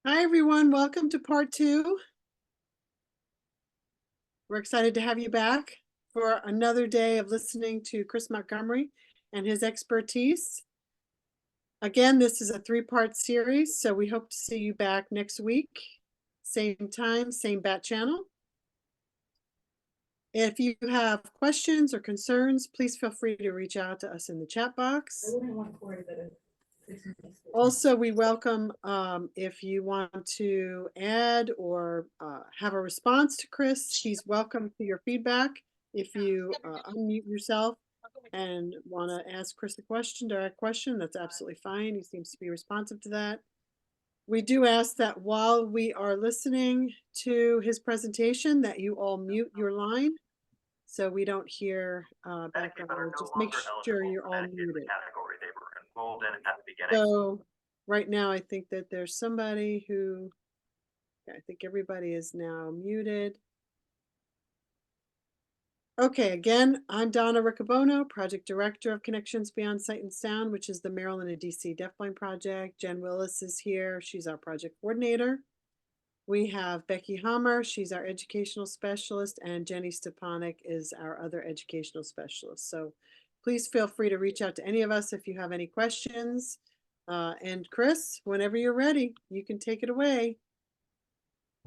Hi, everyone. Welcome to part two. We're excited to have you back for another day of listening to Chris Montgomery and his expertise. Again, this is a three-part series, so we hope to see you back next week. Same time, same bat channel. If you have questions or concerns, please feel free to reach out to us in the chat box. Also, we welcome if you want to add or have a response to Chris, he's welcome to your feedback. If you unmute yourself and want to ask Chris a question, direct question, that's absolutely fine. He seems to be responsive to that. We do ask that while we are listening to his presentation that you all mute your line so we don't hear background. Just make sure you're all muted. So right now, I think that there's somebody who, I think everybody is now muted. Okay, again, I'm Donna Riccobono, Project Director of Connections Beyond Sight and Sound, which is the Maryland and DC Deafblind Project. Jen Willis is here. She's our project coordinator. We have Becky Hammer. She's our educational specialist, and Jenny Stepanek is our other educational specialist. So please feel free to reach out to any of us if you have any questions. And Chris, whenever you're ready, you can take it away.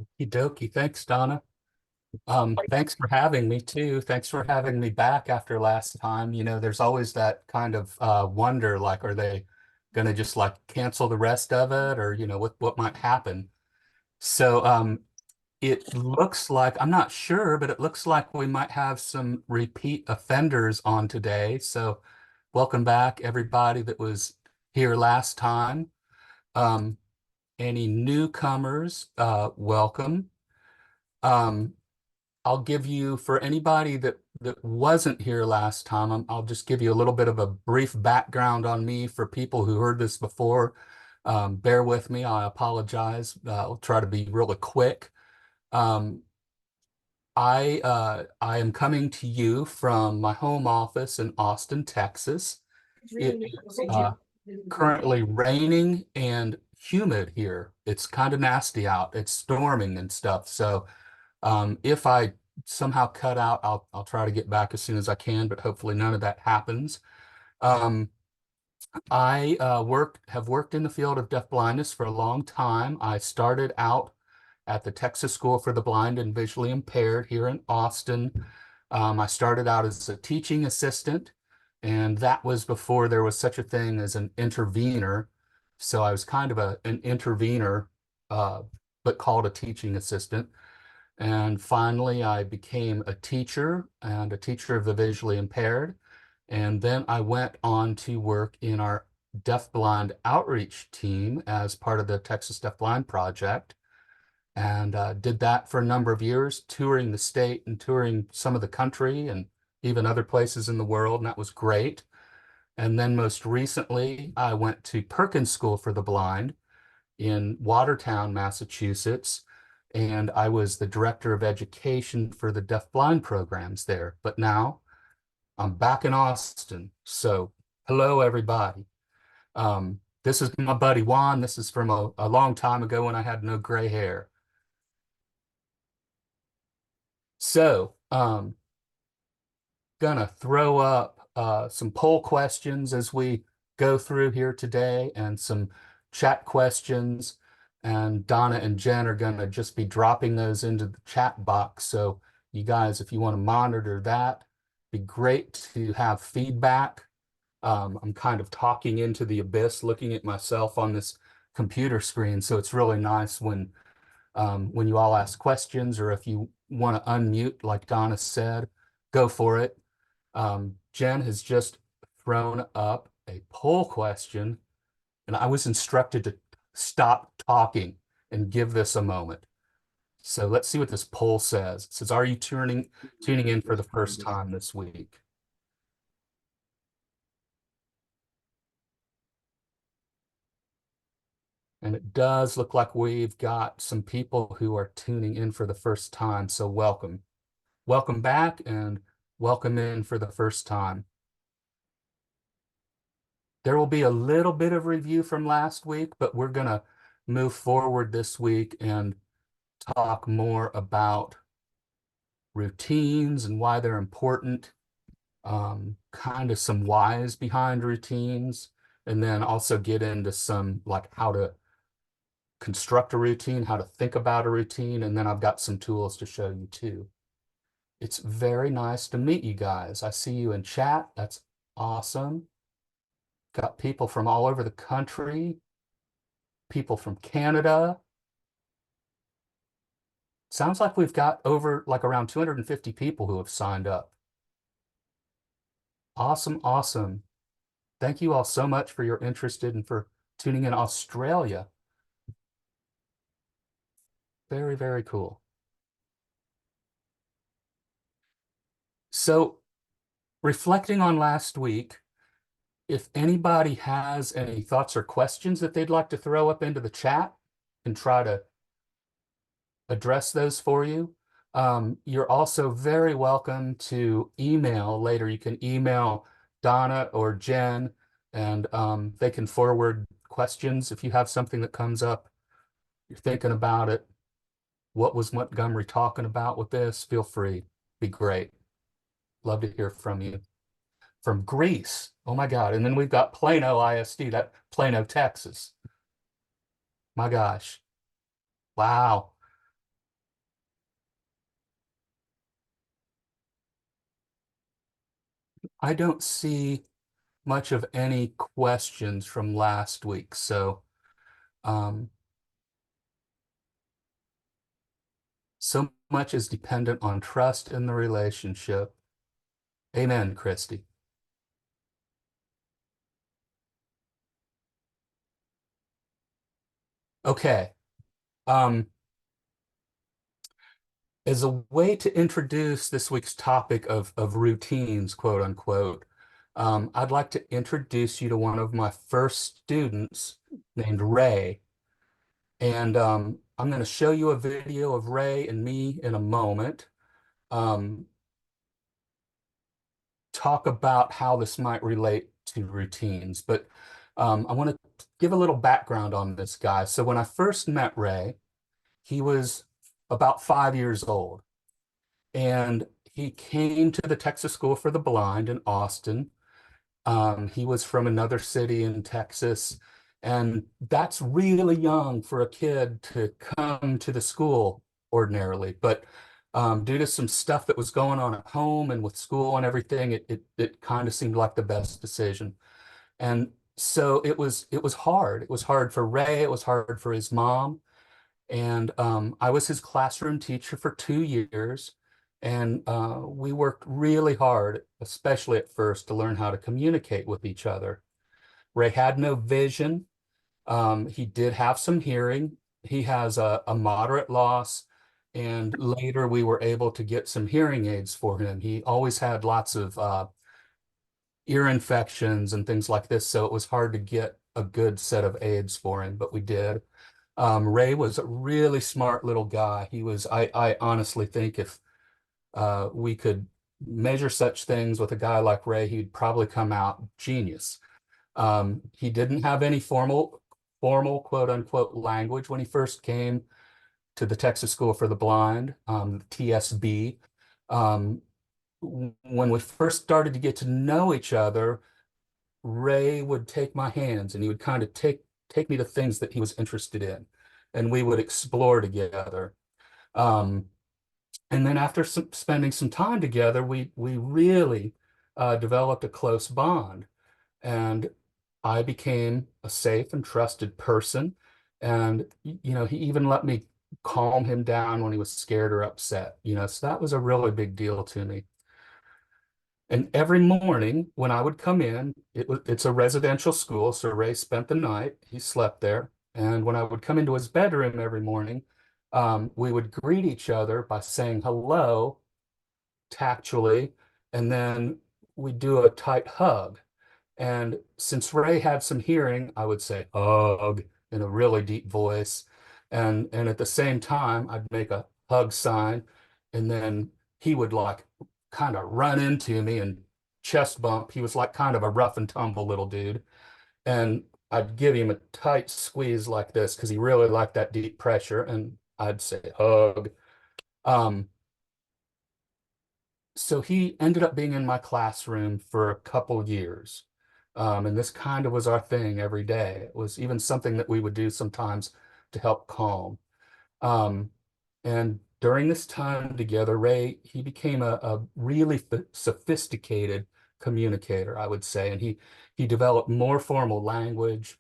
Okie dokie. Thanks, Donna. Thanks for having me too. Thanks for having me back after last time. You know, there's always that kind of wonder, like, are they gonna just like cancel the rest of it, or what might happen? So it looks like, I'm not sure, but it looks like we might have some repeat offenders on today. So welcome back, everybody that was here last time. Any newcomers, welcome. Um, I'll give you, for anybody that wasn't here last time, I'll just give you a little bit of a brief background on me for people who heard this before. Bear with me, I apologize. I'll try to be really quick. Um, I am coming to you from my home office in Austin, Texas. It is currently raining and humid here. It's kind of nasty out. It's storming and stuff. So if I somehow cut out, I'll try to get back as soon as I can, but hopefully none of that happens. I have worked in the field of deafblindness for a long time. I started out at the Texas School for the Blind and Visually Impaired here in Austin. I started out as a teaching assistant, and that was before there was such a thing as an intervener. So I was kind of an intervener, but called a teaching assistant. And finally, I became a teacher and a teacher of the visually impaired. And then I went on to work in our deafblind outreach team as part of the Texas Deafblind Project, and did that for a number of years, touring the state and touring some of the country and even other places in the world, and that was great. And then most recently, I went to Perkins School for the Blind in Watertown, Massachusetts, and I was the director of education for the deaf-blind programs there. But now I'm back in Austin. So hello, everybody. This is my buddy Juan. This is from a long time ago when I had no gray hair. So gonna throw up some poll questions as we go through here today and some chat questions. And Donna and Jen are gonna just be dropping those into the chat box. So you guys, if you want to monitor that, be great to have feedback. I'm kind of talking into the abyss, looking at myself on this computer screen. So it's really nice when you all ask questions, or if you want to unmute, like Donna said, go for it. Jen has just thrown up a poll question, and I was instructed to stop talking and give this a moment. So let's see what this poll says. It says, are you tuning in for the first time this week? And it does look like we've got some people who are tuning in for the first time. So welcome. Welcome back and welcome in for the first time. There will be a little bit of review from last week, but we're going to move forward this week and talk more about routines and why they're important, kind of some whys behind routines, and then also get into some like how to construct a routine, how to think about a routine, and then I've got some tools to show you too. It's very nice to meet you guys. I see you in chat. That's awesome. Got people from all over the country, people from Canada. Sounds like we've got over like around 250 people who have signed up. Awesome, awesome. Thank you all so much for your interest and for tuning in Australia. Very, very cool. So reflecting on last week, if anybody has any thoughts or questions that they'd like to throw up into the chat and try to address those for you. You're also very welcome to email later. You can email Donna or Jen, and they can forward questions if you have something that comes up. You're thinking about it. What was Montgomery talking about with this? Feel free. Be great. Love to hear from you. From Greece. Oh my God. And then we've got Plano ISD, that Plano, Texas. My gosh. Wow. I don't see much of any questions from last week. So, um, so much is dependent on trust in the relationship. Amen, Christy. Okay. Um, as a way to introduce this week's topic of routines, quote unquote, I'd like to introduce you to one of my first students named Ray. And I'm going to show you a video of Ray and me in a moment. Talk about how this might relate to routines, but I want to give a little background on this guy. So when I first met Ray, he was about 5 years old, and he came to the Texas School for the Blind in Austin. He was from another city in Texas, and that's really young for a kid to come to the school ordinarily. But due to some stuff that was going on at home and with school and everything, it kind of seemed like the best decision. And so it was hard. It was hard for Ray. It was hard for his mom. And I was his classroom teacher for 2 years. And we worked really hard, especially at first, to learn how to communicate with each other. Ray had no vision. He did have some hearing. He has a moderate loss. And later we were able to get some hearing aids for him. He always had lots of ear infections and things like this. So it was hard to get a good set of aids for him, but we did. Ray was a really smart little guy. I honestly think if we could measure such things with a guy like Ray, he'd probably come out genius. He didn't have any formal quote unquote language when he first came to the Texas School for the Blind, TSB. Um, when we first started to get to know each other, Ray would take my hands and he would kind of take me to things that he was interested in, and we would explore together. Um, and then after spending some time together, we really developed a close bond, and I became a safe and trusted person. And he even let me calm him down when he was scared or upset. So that was a really big deal to me. And every morning when I would come in, it's a residential school, so Ray spent the night. He slept there. And when I would come into his bedroom every morning, we would greet each other by saying hello tactually, and then we'd do a tight hug. And since Ray had some hearing, I would say hug in a really deep voice. And at the same time, I'd make a hug sign, and then he would like kind of run into me and chest bump. He was like kind of a rough and tumble little dude. And I'd give him a tight squeeze like this because he really liked that deep pressure, and I'd say hug. Um, so he ended up being in my classroom for a couple years. And this kind of was our thing every day. It was even something that we would do sometimes to help calm. Um, and during this time together, Ray, he became a really sophisticated communicator, I would say. And he developed more formal language.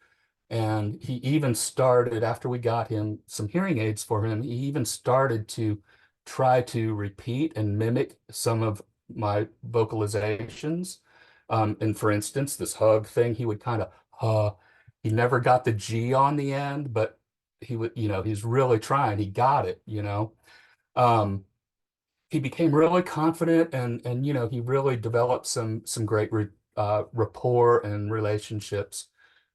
And he even started, after we got him some hearing aids for him, he even started to try to repeat and mimic some of my vocalizations. And for instance, this hug thing, he would kind of, he never got the G on the end, but he would, he's really trying. He got it, Um, he became really confident and he really developed some great rapport and relationships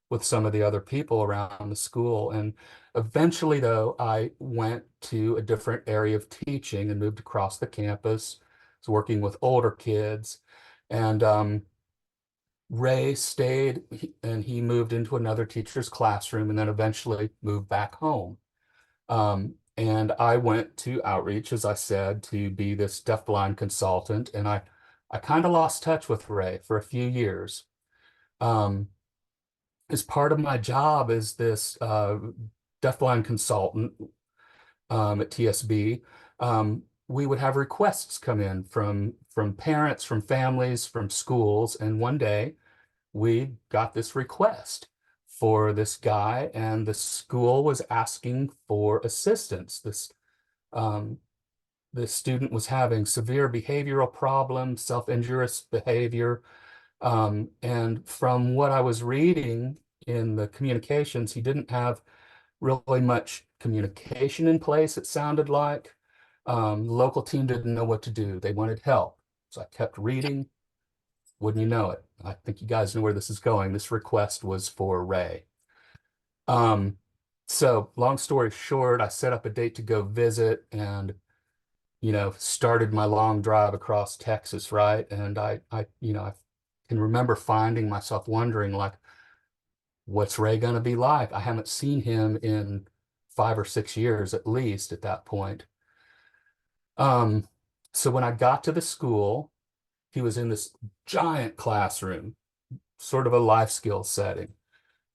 with some of the other people around the school. And eventually, though, I went to a different area of teaching and moved across the campus. I was working with older kids. And Ray stayed and he moved into another teacher's classroom and then eventually moved back home. And I went to outreach, as I said, to be this deafblind consultant. And I kind of lost touch with Ray for a few years. Um, as part of my job as this deafblind consultant at TSB, we would have requests come in from parents, from families, from schools. And one day we got this request for this guy, and the school was asking for assistance. Um, this student was having severe behavioral problems, self-injurious behavior. And from what I was reading in the communications, he didn't have really much communication in place, it sounded like. The local team didn't know what to do. They wanted help. So I kept reading. Wouldn't you know it? I think you guys know where this is going. This request was for Ray. So long story short, I set up a date to go visit and started my long drive across Texas, right? And I can remember finding myself wondering, like, what's Ray gonna be like? I haven't seen him in 5 or 6 years at least at that point. Um, so when I got to the school, he was in this giant classroom, sort of a life skills setting.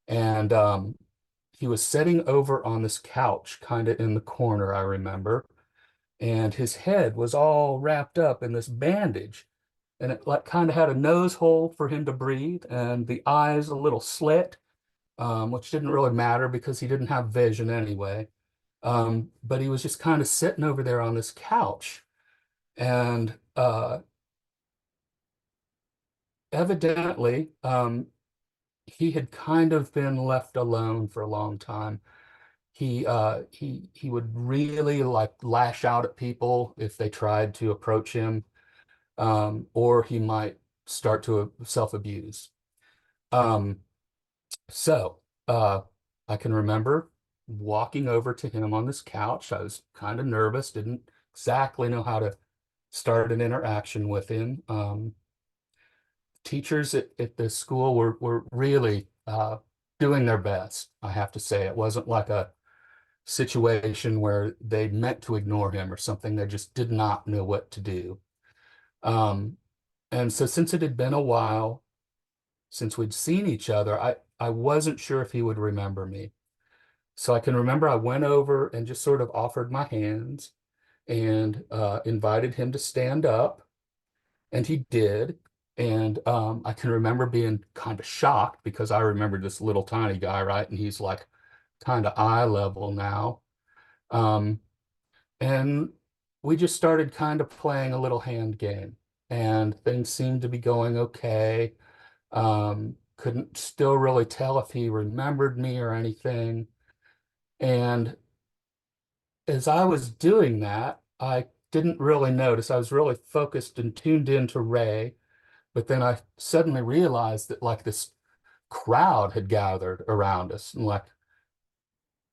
And he was sitting over on this couch, kind of in the corner, I remember. And his head was all wrapped up in this bandage. And it like kind of had a nose hole for him to breathe, and the eyes a little slit, which didn't really matter because he didn't have vision anyway. But he was just kind of sitting over there on this couch. And evidently, he had kind of been left alone for a long time. He would really like lash out at people if they tried to approach him, or he might start to self-abuse. Um, so I can remember walking over to him on this couch. I was kind of nervous, didn't exactly know how to start an interaction with him. Teachers at the school were really doing their best, I have to say. It wasn't like a situation where they meant to ignore him or something. They just did not know what to do. Um, and so since it had been a while since we'd seen each other, I wasn't sure if he would remember me. So I can remember I went over and just sort of offered my hands and invited him to stand up, and he did. And I can remember being kind of shocked because I remembered this little tiny guy, right? And he's like kind of eye level now. Um, and we just started kind of playing a little hand game, and things seemed to be going okay. Couldn't still really tell if he remembered me or anything. And as I was doing that, I didn't really notice. I was really focused and tuned into Ray, but then I suddenly realized that like this crowd had gathered around us, and like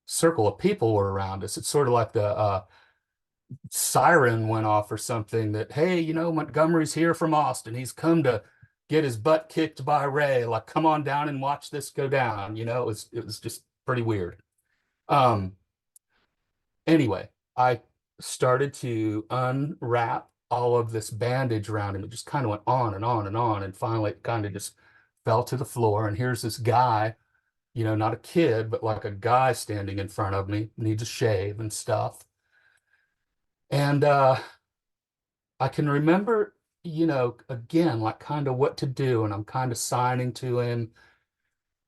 circle of people were around us. It's sort of like the siren went off or something that, hey, Montgomery's here from Austin. He's come to get his butt kicked by Ray, like, come on down and watch this go down. It was just pretty weird. Um, anyway, I started to unwrap all of this bandage around him. It just kind of went on and on and on, and finally it kind of just fell to the floor. And here's this guy, not a kid, but like a guy standing in front of me, needs a shave and stuff. And I can remember, again, like kind of what to do. And I'm kind of signing to him,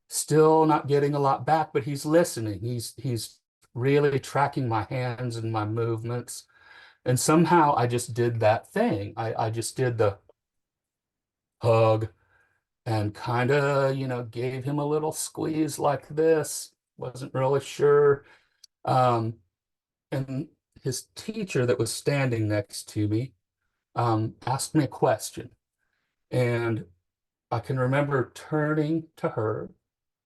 still not getting a lot back, but he's listening. He's really tracking my hands and my movements. And somehow I just did that thing. I just did the hug and kind of, gave him a little squeeze like this. Wasn't really sure. Um, and his teacher that was standing next to me asked me a question. And I can remember turning to her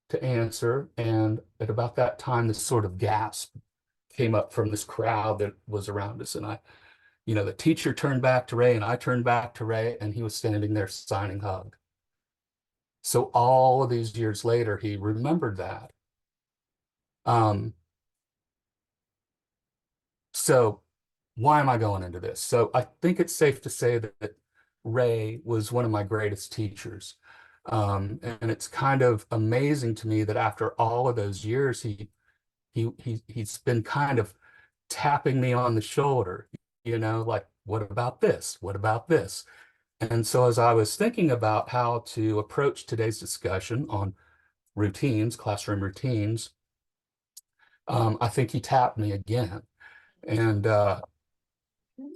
to answer. And at about that time, this sort of gasp came up from this crowd that was around us. And the teacher turned back to Ray and I turned back to Ray, and he was standing there signing hug. So all of these years later, he remembered that. Um, so why am I going into this? So I think it's safe to say that Ray was one of my greatest teachers. And it's kind of amazing to me that after all of those years, he's been kind of tapping me on the shoulder, like, what about this? What about this? And so as I was thinking about how to approach today's discussion on routines, classroom routines, I think he tapped me again. And,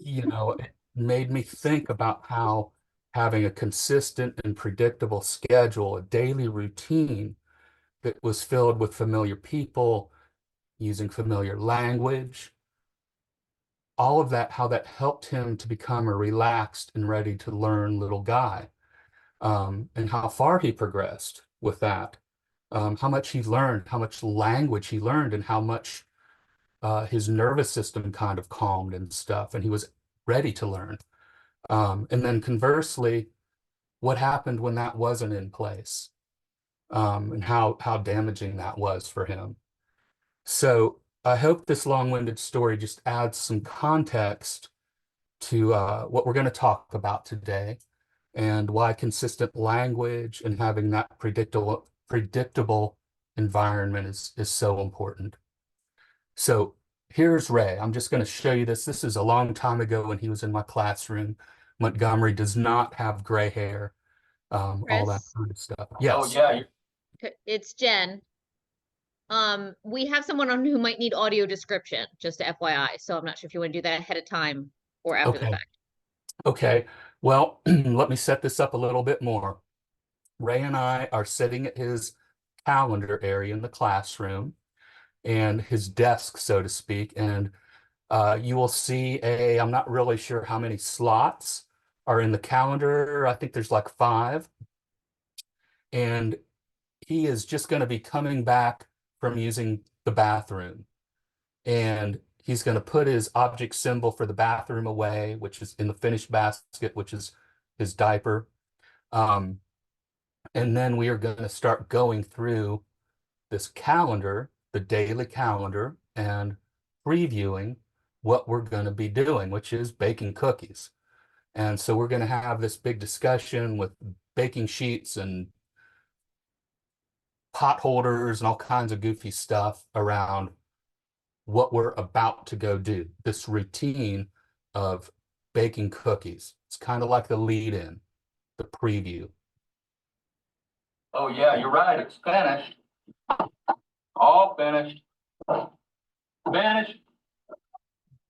it made me think about how having a consistent and predictable schedule, a daily routine that was filled with familiar people, using familiar language, all of that, how that helped him to become a relaxed and ready to learn little guy, and how far he progressed with that, how much he learned, how much language he learned, and how much his nervous system kind of calmed and stuff, and he was ready to learn. And then conversely, what happened when that wasn't in place, and how damaging that was for him. So I hope this long-winded story just adds some context to what we're going to talk about today, and why consistent language and having that predictable environment is so important. So here's Ray. I'm just going to show you this. This is a long time ago when he was in my classroom. Montgomery does not have gray hair, all that Chris, kind of stuff. Oh, Yes. yeah, it's Jen. We have someone on who might need audio description, just to FYI. So I'm not sure if you want to do that ahead of time or after the Okay. fact. Okay. Well, let me set this up a little bit more. Ray and I are sitting at his calendar area in the classroom, and his desk, so to speak. And you will see I'm not really sure how many slots are in the calendar. I think there's like 5. And he is just going to be coming back from using the bathroom. And he's going to put his object symbol for the bathroom away, which is in the finished basket, which is his diaper. And then we are going to start going through this calendar, the daily calendar, and previewing what we're going to be doing, which is baking cookies. And so we're going to have this big discussion with baking sheets and pot holders and all kinds of goofy stuff around what we're about to go do, this routine of baking cookies. It's kind of like the lead in, the preview. oh, yeah, you're right, it's finished. All finished. Finished.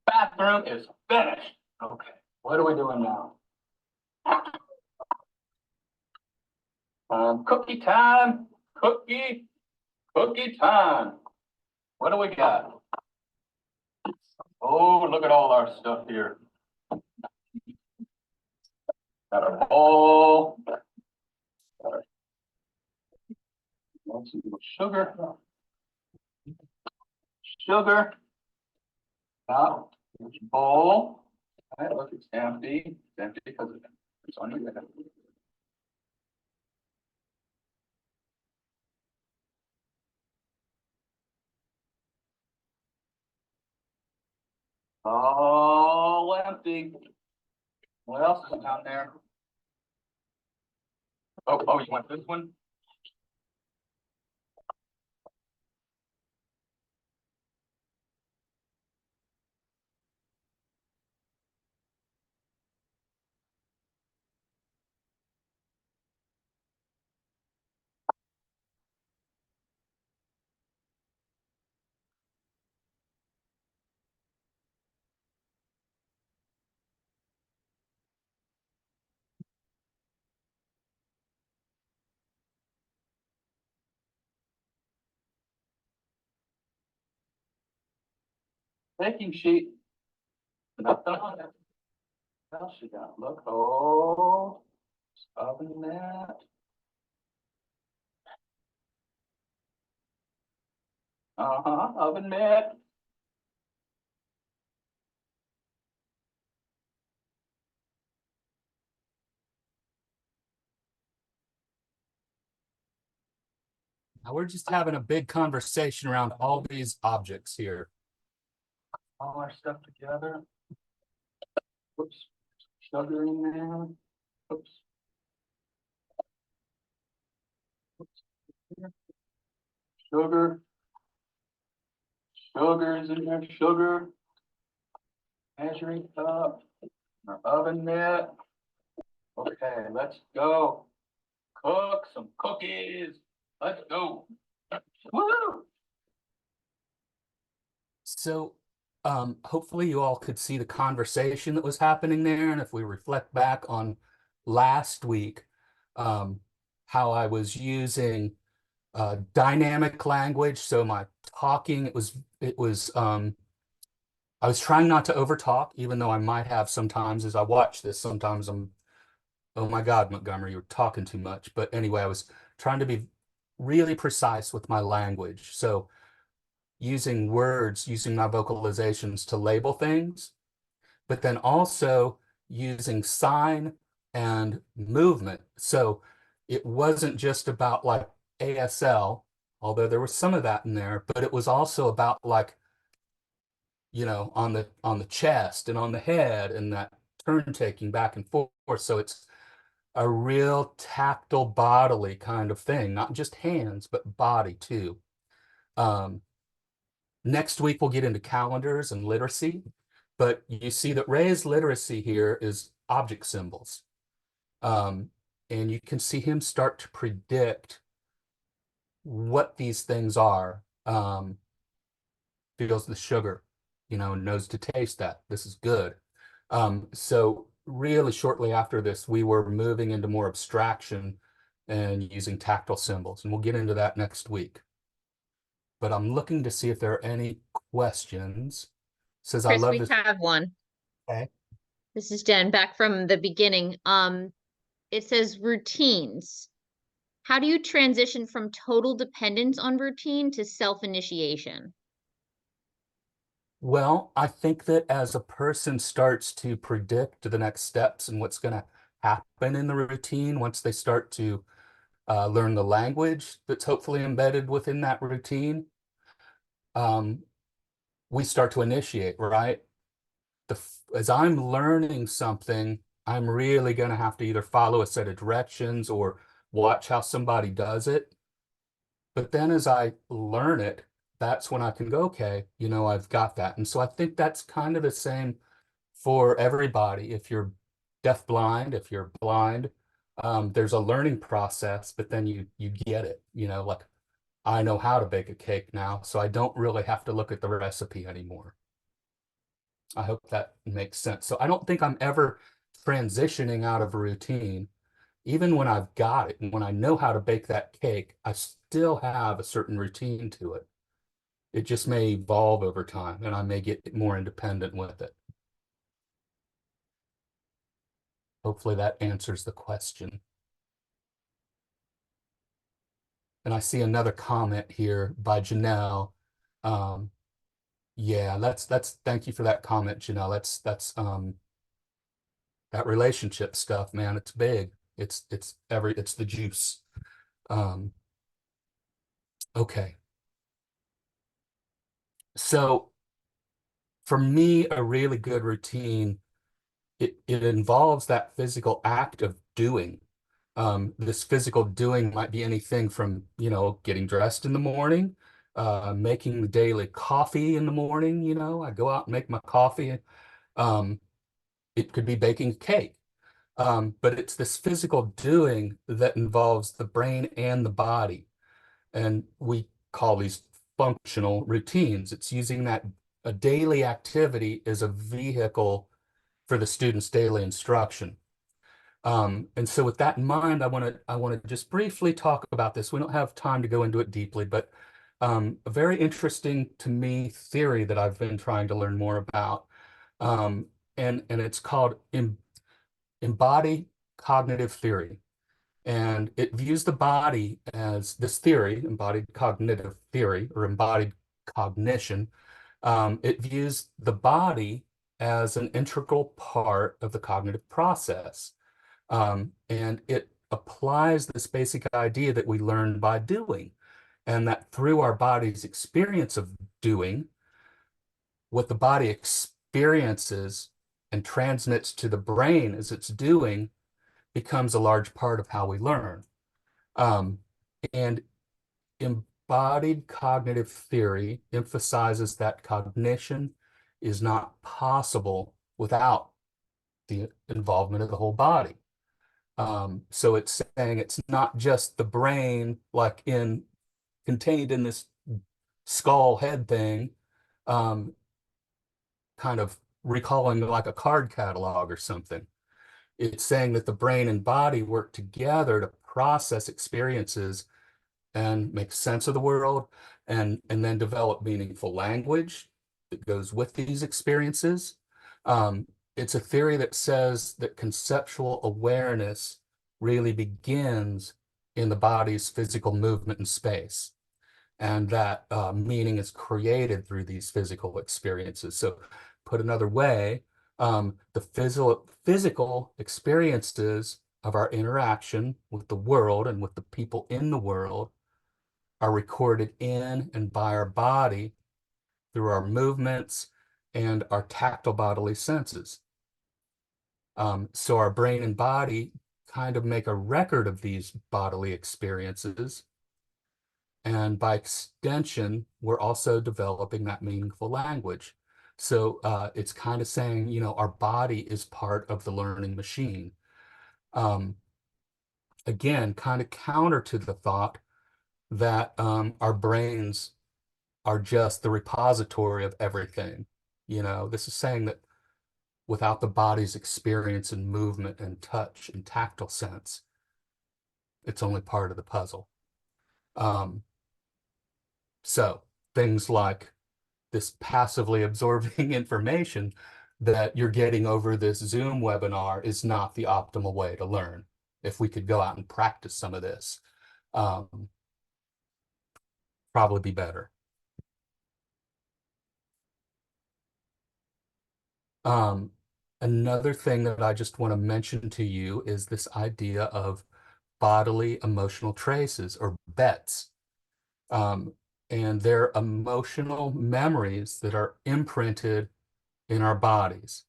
Bathroom is finished. Okay, what are we doing now? Cookie time, cookie time. What do we got? Oh, look at all our stuff here. Got our bowl. Got our sugar. Sugar. Now, here's your bowl. All right, look, it's empty. It's empty because it's on your lid. All empty. What else is down there? Oh, you want this one? Baking sheet. Nothing on it. What else you got? Look, oh, oven that. Oven mitt. Now we're just having a big conversation around all these objects here. All our stuff together. Whoops, sugar in there. Oops. Sugar. Sugar's in there, sugar. Measuring cup. Our oven mitt. Okay, let's go. Cook some cookies. Let's go. Woo! So hopefully you all could see the conversation that was happening there. And if we reflect back on last week, how I was using dynamic language. So my talking, I was trying not to overtalk, even though I might have sometimes as I watch this. Sometimes oh my God, Montgomery, you're talking too much. But anyway, I was trying to be really precise with my language. So using words, using my vocalizations to label things, but then also using sign and movement. So it wasn't just about like ASL, although there was some of that in there, but it was also about like, on the chest and on the head and that turn taking back and forth. So it's a real tactile bodily kind of thing, not just hands, but body too. Next week, we'll get into calendars and literacy, but you see that Ray's literacy here is object symbols. And you can see him start to predict what these things are. Feels the sugar, knows to taste that. This is good. So really shortly after this, we were moving into more abstraction and using tactile symbols, and we'll get into that next week. But I'm looking to see if there are any questions. Says I Chris, love we this. have one. Okay. This is Jen back from the beginning. It says routines. How do you transition from total dependence on routine to self-initiation? Well, I think that as a person starts to predict the next steps and what's going to happen in the routine, once they start to learn the language that's hopefully embedded within that routine, we start to initiate, right? As I'm learning something, I'm really going to have to either follow a set of directions or watch how somebody does it. But then as I learn it, that's when I can go, okay, I've got that. And so I think that's kind of the same for everybody. If you're deafblind, if you're blind, there's a learning process, but then you get it, like I know how to bake a cake now, so I don't really have to look at the recipe anymore. I hope that makes sense. So I don't think I'm ever transitioning out of a routine. Even when I've got it and when I know how to bake that cake, I still have a certain routine to it. It just may evolve over time and I may get more independent with it. Hopefully that answers the question. And I see another comment here by Janelle. Yeah, thank you for that comment, Janelle. That's that relationship stuff, man. It's big. It's the juice. Okay. So for me, a really good routine, it involves that physical act of doing. This physical doing might be anything from, getting dressed in the morning, making the daily coffee in the morning, I go out and make my coffee. Um, it could be baking a cake. But it's this physical doing that involves the brain and the body. And we call these functional routines. It's using that a daily activity as a vehicle for the student's daily instruction. And so with that in mind, I want to just briefly talk about this. We don't have time to go into it deeply, but a very interesting to me theory that I've been trying to learn more about. And it's called embodied cognitive theory. And it views the body as this theory, embodied cognitive theory or embodied cognition. It views the body as an integral part of the cognitive process. And it applies this basic idea that we learn by doing, and that through our body's experience of doing, what the body experiences and transmits to the brain as it's doing becomes a large part of how we learn. Um, and embodied cognitive theory emphasizes that cognition is not possible without the involvement of the whole body. So it's saying it's not just the brain, like contained in this skull head thing, kind of recalling like a card catalog or something. It's saying that the brain and body work together to process experiences and make sense of the world, and then develop meaningful language that goes with these experiences. It's a theory that says that conceptual awareness really begins in the body's physical movement in space, and that meaning is created through these physical experiences. So put another way, the physical experiences of our interaction with the world and with the people in the world are recorded in and by our body through our movements and our tactile bodily senses. So our brain and body kind of make a record of these bodily experiences. And by extension, we're also developing that meaningful language. So it's kind of saying, our body is part of the learning machine. Again, kind of counter to the thought that our brains are just the repository of everything. This is saying that without the body's experience and movement and touch and tactile sense, it's only part of the puzzle. So things like this passively absorbing information that you're getting over this Zoom webinar is not the optimal way to learn. If we could go out and practice some of this, probably be better. Another thing that I just want to mention to you is this idea of bodily emotional traces, or BETs. And they're emotional memories that are imprinted in our bodies.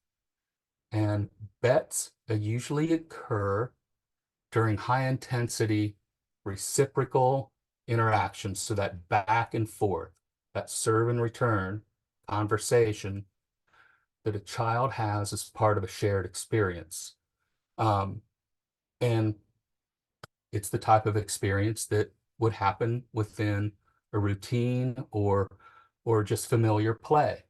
And BETs usually occur during high intensity reciprocal interactions. So that back and forth, that serve and return conversation that a child has as part of a shared experience. And it's the type of experience that would happen within a routine or just familiar play.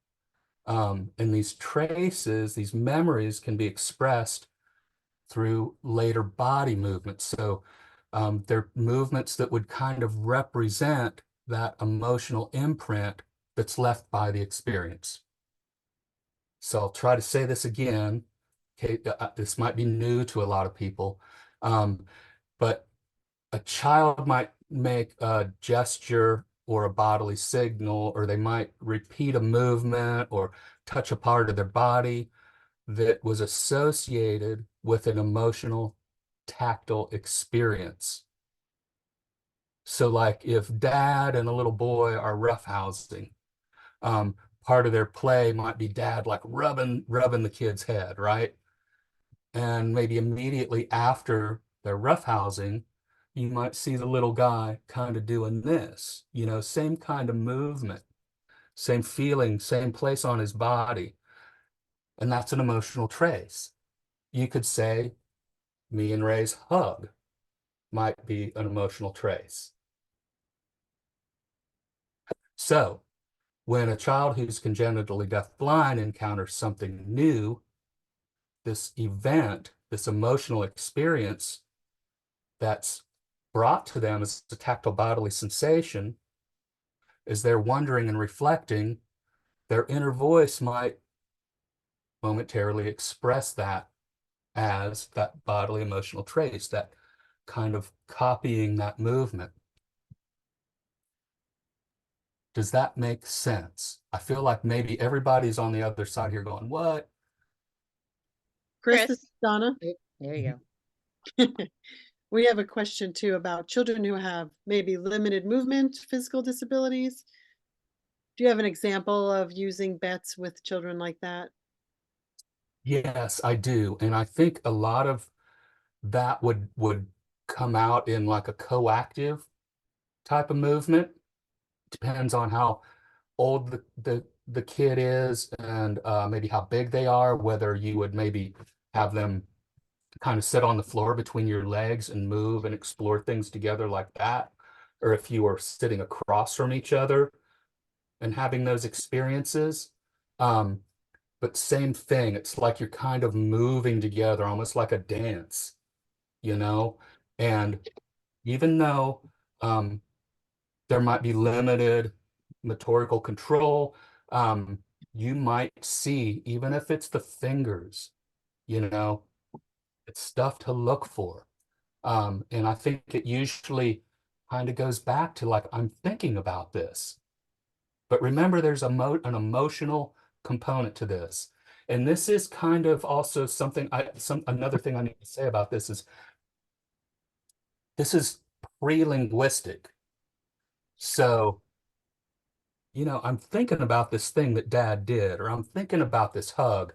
And these traces, these memories can be expressed through later body movements. So they're movements that would kind of represent that emotional imprint that's left by the experience. So I'll try to say this again. Okay, this might be new to a lot of people, but a child might make a gesture or a bodily signal, or they might repeat a movement or touch a part of their body that was associated with an emotional tactile experience. So like if dad and a little boy are roughhousing, part of their play might be dad like rubbing the kid's head, right? And maybe immediately after their roughhousing, you might see the little guy kind of doing this, you know, same kind of movement, same feeling, same place on his body. And that's an emotional trace. You could say me and Ray's hug might be an emotional trace. So when a child who's congenitally deafblind encounters something new, this event, this emotional experience that's brought to them as a tactile bodily sensation, as they're wondering and reflecting, their inner voice might momentarily express that as that bodily emotional trace, that kind of copying that movement. Does that make sense? I feel like maybe everybody's on the other side here going, what? Chris, this Chris. is Donna. There you go. We have a question too about children who have maybe limited movement, physical disabilities. Do you have an example of using bets with children like that? Yes, I do. And I think a lot of that would come out in like a coactive type of movement. Depends on how old the kid is and maybe how big they are, whether you would maybe have them kind of sit on the floor between your legs and move and explore things together like that, or if you are sitting across from each other and having those experiences. But same thing, it's like you're kind of moving together, almost like a dance, you know? And even though there might be limited motorical control, you might see, even if it's the fingers, you know, it's stuff to look for. And I think it usually kind of goes back to like, I'm thinking about this. But remember, there's an emotional component to this. And this is kind of also something another thing I need to say about this is pre-linguistic. So, you know, I'm thinking about this thing that dad did, or I'm thinking about this hug.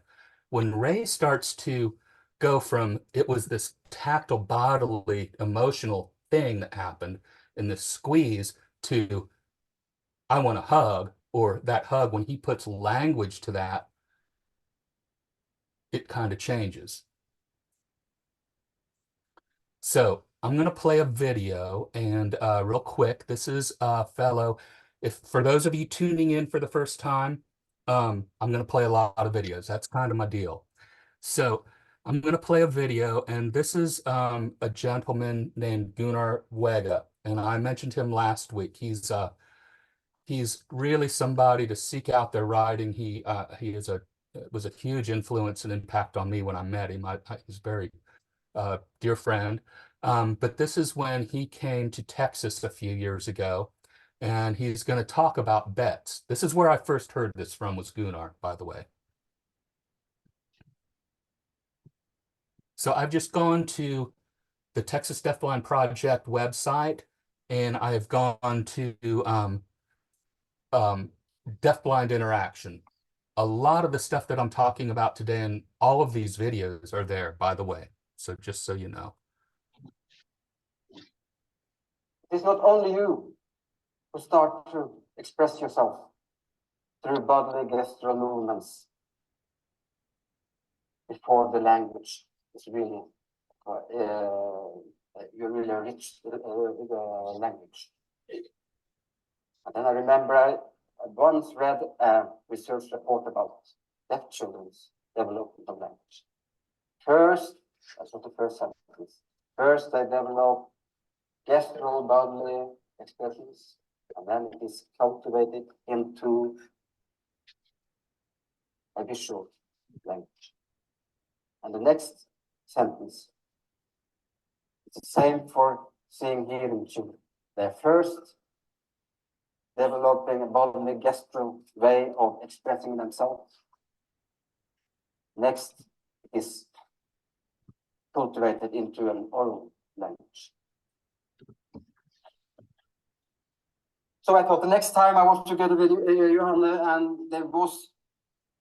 When Ray starts to go from it was this tactile, bodily, emotional thing that happened in this squeeze to I want a hug, or that hug, when he puts language to that, it kind of changes. So I'm going to play a video, and real quick, this is a fellow. If for those of you tuning in for the first time, I'm going to play a lot of videos. That's kind of my deal. So I'm going to play a video, and this is a gentleman named Gunnar Wega, and I mentioned him last week. He's really somebody to seek out their writing. He was a huge influence and impact on me when I met him. He's very dear friend. But this is when he came to Texas a few years ago, and he's going to talk about bets. This is where I first heard this from, was Gunnar, by the way. So I've just gone to the Texas Deafblind Project website, and I've gone to Deafblind Interaction. A lot of the stuff that I'm talking about today and all of these videos are there, by the way. So just so you know. It is not only you who start to express yourself through bodily gestural movements before the language is really, you really reach the language. And then I remember I once read a research report about deaf children's development of language. First, that's not the first sentence. First, they develop gestural bodily expressions, and then it is cultivated into a visual language. And the next sentence, it's the same for seeing, hearing children. They're first developing a bodily gestural way of expressing themselves. Next, it is cultivated into an oral language. So I thought the next time I was together with Johanna and there was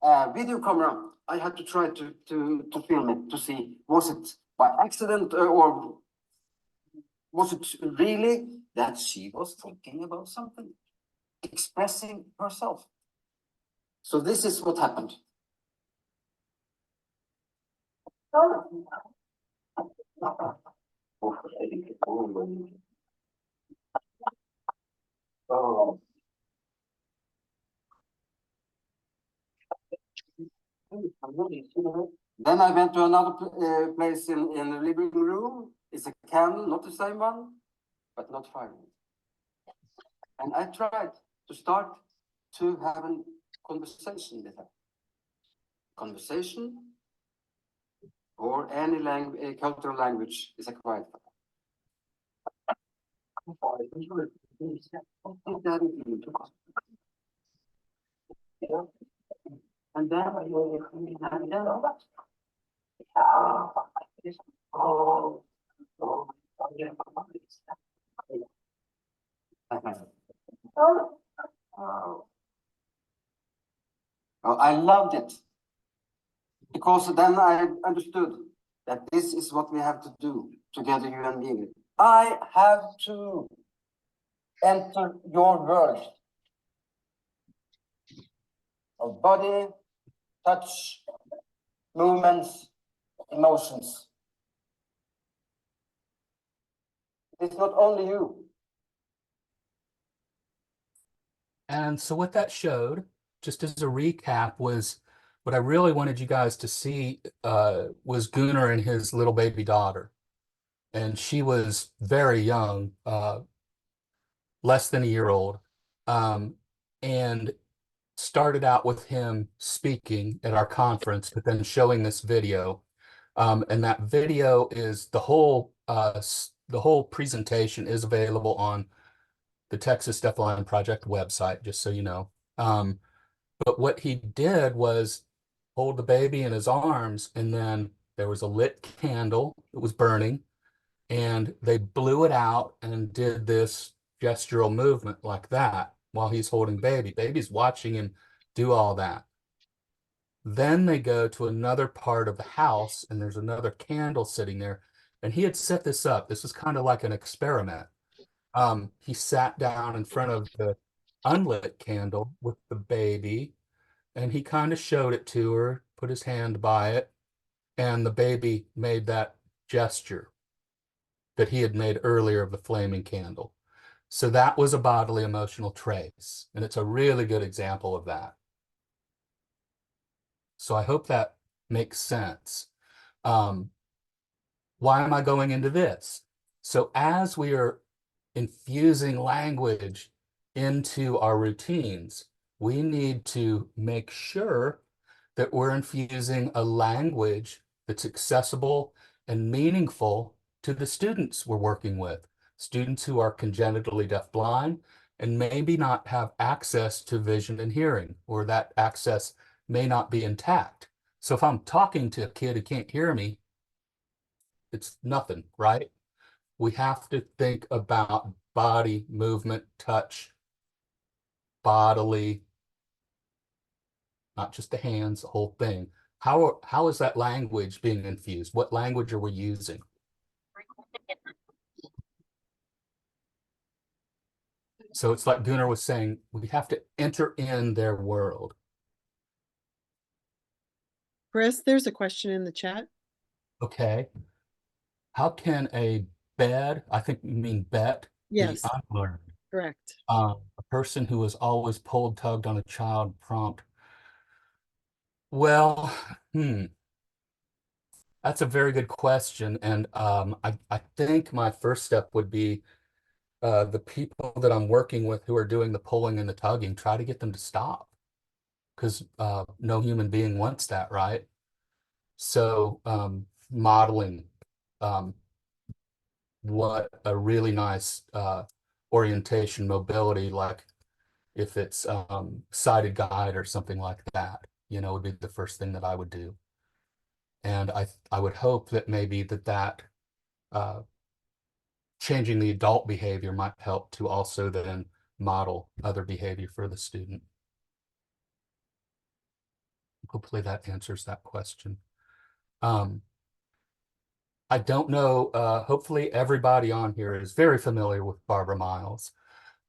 a video camera, I had to try to film it to see, was it by accident or was it really that she was thinking about something, expressing herself? So this is what happened. Oh. Then I went to another place in the living room. It's a candle, not the same one, but not firing. And I tried to start to have a conversation with her. Conversation or any language, cultural language is acquired. And then I loved it because then I understood that this is what we have to do together, you and me. I have to enter your world of body, touch, movements, emotions. It's not only you. And so what that showed, just as a recap, was what I really wanted you guys to see was Gunnar and his little baby daughter. And she was very young, less than a year old, and started out with him speaking at our conference, but then showing this video. And that video is the whole presentation is available on the Texas Deafblind Project website, just so you know. But what he did was hold the baby in his arms, and then there was a lit candle that was burning, and they blew it out and did this gestural movement like that while he's holding baby. Baby's watching him do all that. Then they go to another part of the house, and there's another candle sitting there. And he had set this up. This was kind of like an experiment. He sat down in front of the unlit candle with the baby, and he kind of showed it to her, put his hand by it, and the baby made that gesture that he had made earlier of the flaming candle. So that was a bodily emotional trace, and it's a really good example of that. So I hope that makes sense. Why am I going into this? So as we are infusing language into our routines, we need to make sure that we're infusing a language that's accessible and meaningful to the students we're working with, students who are congenitally deafblind and maybe not have access to vision and hearing, or that access may not be intact. So if I'm talking to a kid who can't hear me, it's nothing, right? We have to think about body movement, touch, bodily, not just the hands, the whole thing. How is that language being infused? What language are we using? So it's like Gunnar was saying, we have to enter in their world. Chris, there's a question in the chat. Okay. How can a bed, I think you mean bet, Yes, be unlearned? correct. A person who was always pulled, tugged on a child prompt. Well, that's a very good question. And I think my first step would be the people that I'm working with who are doing the pulling and the tugging, try to get them to stop, because no human being wants that, right? So modeling what a really nice orientation mobility, like if it's sighted guide or something like that, you know, would be the first thing that I would do. And I would hope that maybe that changing the adult behavior might help to also then model other behavior for the student. Hopefully that answers that question. I don't know, hopefully everybody on here is very familiar with Barbara Miles.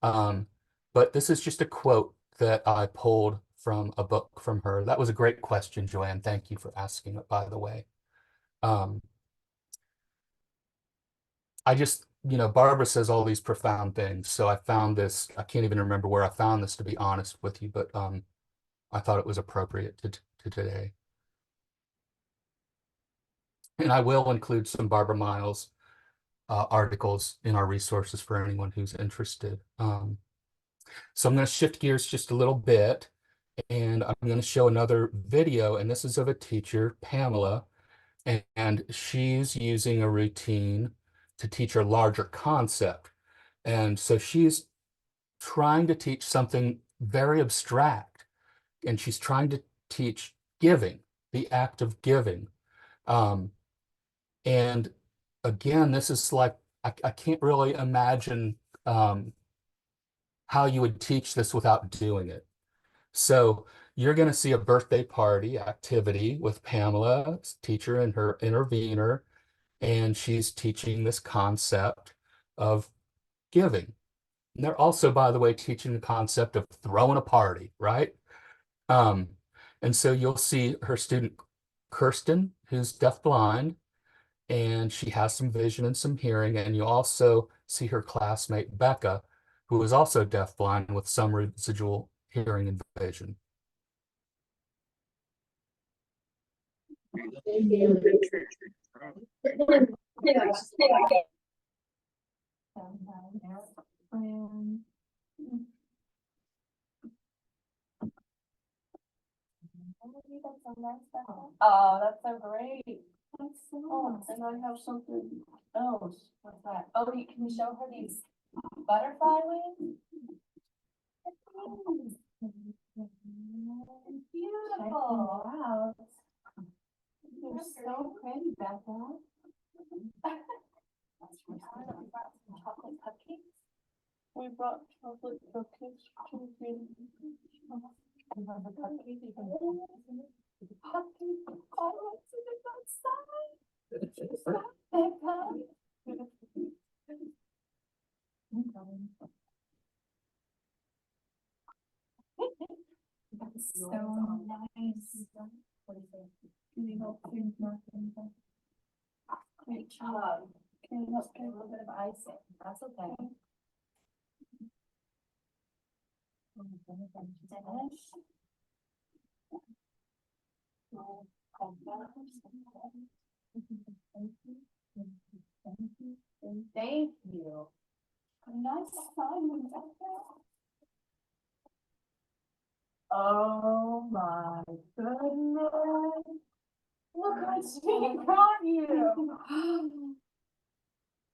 But this is just a quote that I pulled from a book from her. That was a great question, Joanne. Thank you for asking it, by the way. I just, Barbara says all these profound things. So I found this, I can't even remember where I found this, to be honest with you, but I thought it was appropriate to today. And I will include some Barbara Miles articles in our resources for anyone who's interested. So I'm going to shift gears just a little bit, and I'm going to show another video, and this is of a teacher, Pamela, and she's using a routine to teach a larger concept. And so she's trying to teach something very abstract, and she's trying to teach giving, the act of giving. And again, this is like, I can't really imagine how you would teach this without doing it. So you're going to see a birthday party activity with Pamela, teacher, and her intervener, and she's teaching this concept of giving. And they're also, by the way, teaching the concept of throwing a party, right? And so you'll see her student, Kirsten, who's deafblind, and she has some vision and some hearing. And you also see her classmate, Becca, who is also deafblind with some residual hearing and vision. Oh, that's so great. Oh, and I have something else. What's that? Oh, can you show her these butterfly wings? Beautiful. Wow. You're so pretty, Becca. Chocolate cupcakes. We brought chocolate cupcakes to you. You have a cupcake, you can cupcake. Oh, it's outside. Becca. That's so nice. Can you help clean nothing? Great job. Can you help get a little bit of icing? That's okay. Thank you. Nice sign. Oh my goodness. Look what she got you.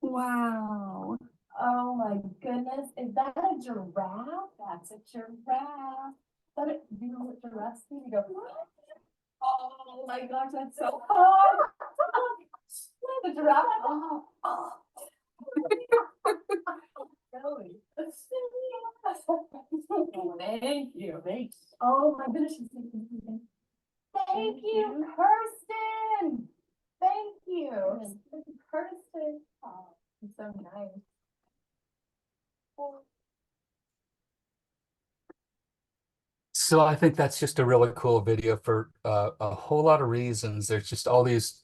Wow. Oh my goodness. Is that a giraffe? That's a giraffe. But you know what giraffes do? You go, oh my gosh, that's so hard. The giraffe. Oh, oh. Thank you. Thanks. Oh my goodness. Thank you, Kirsten. Thank you. Kirsten. Oh, it's so nice. So I think that's just a really cool video for a whole lot of reasons. There's just all these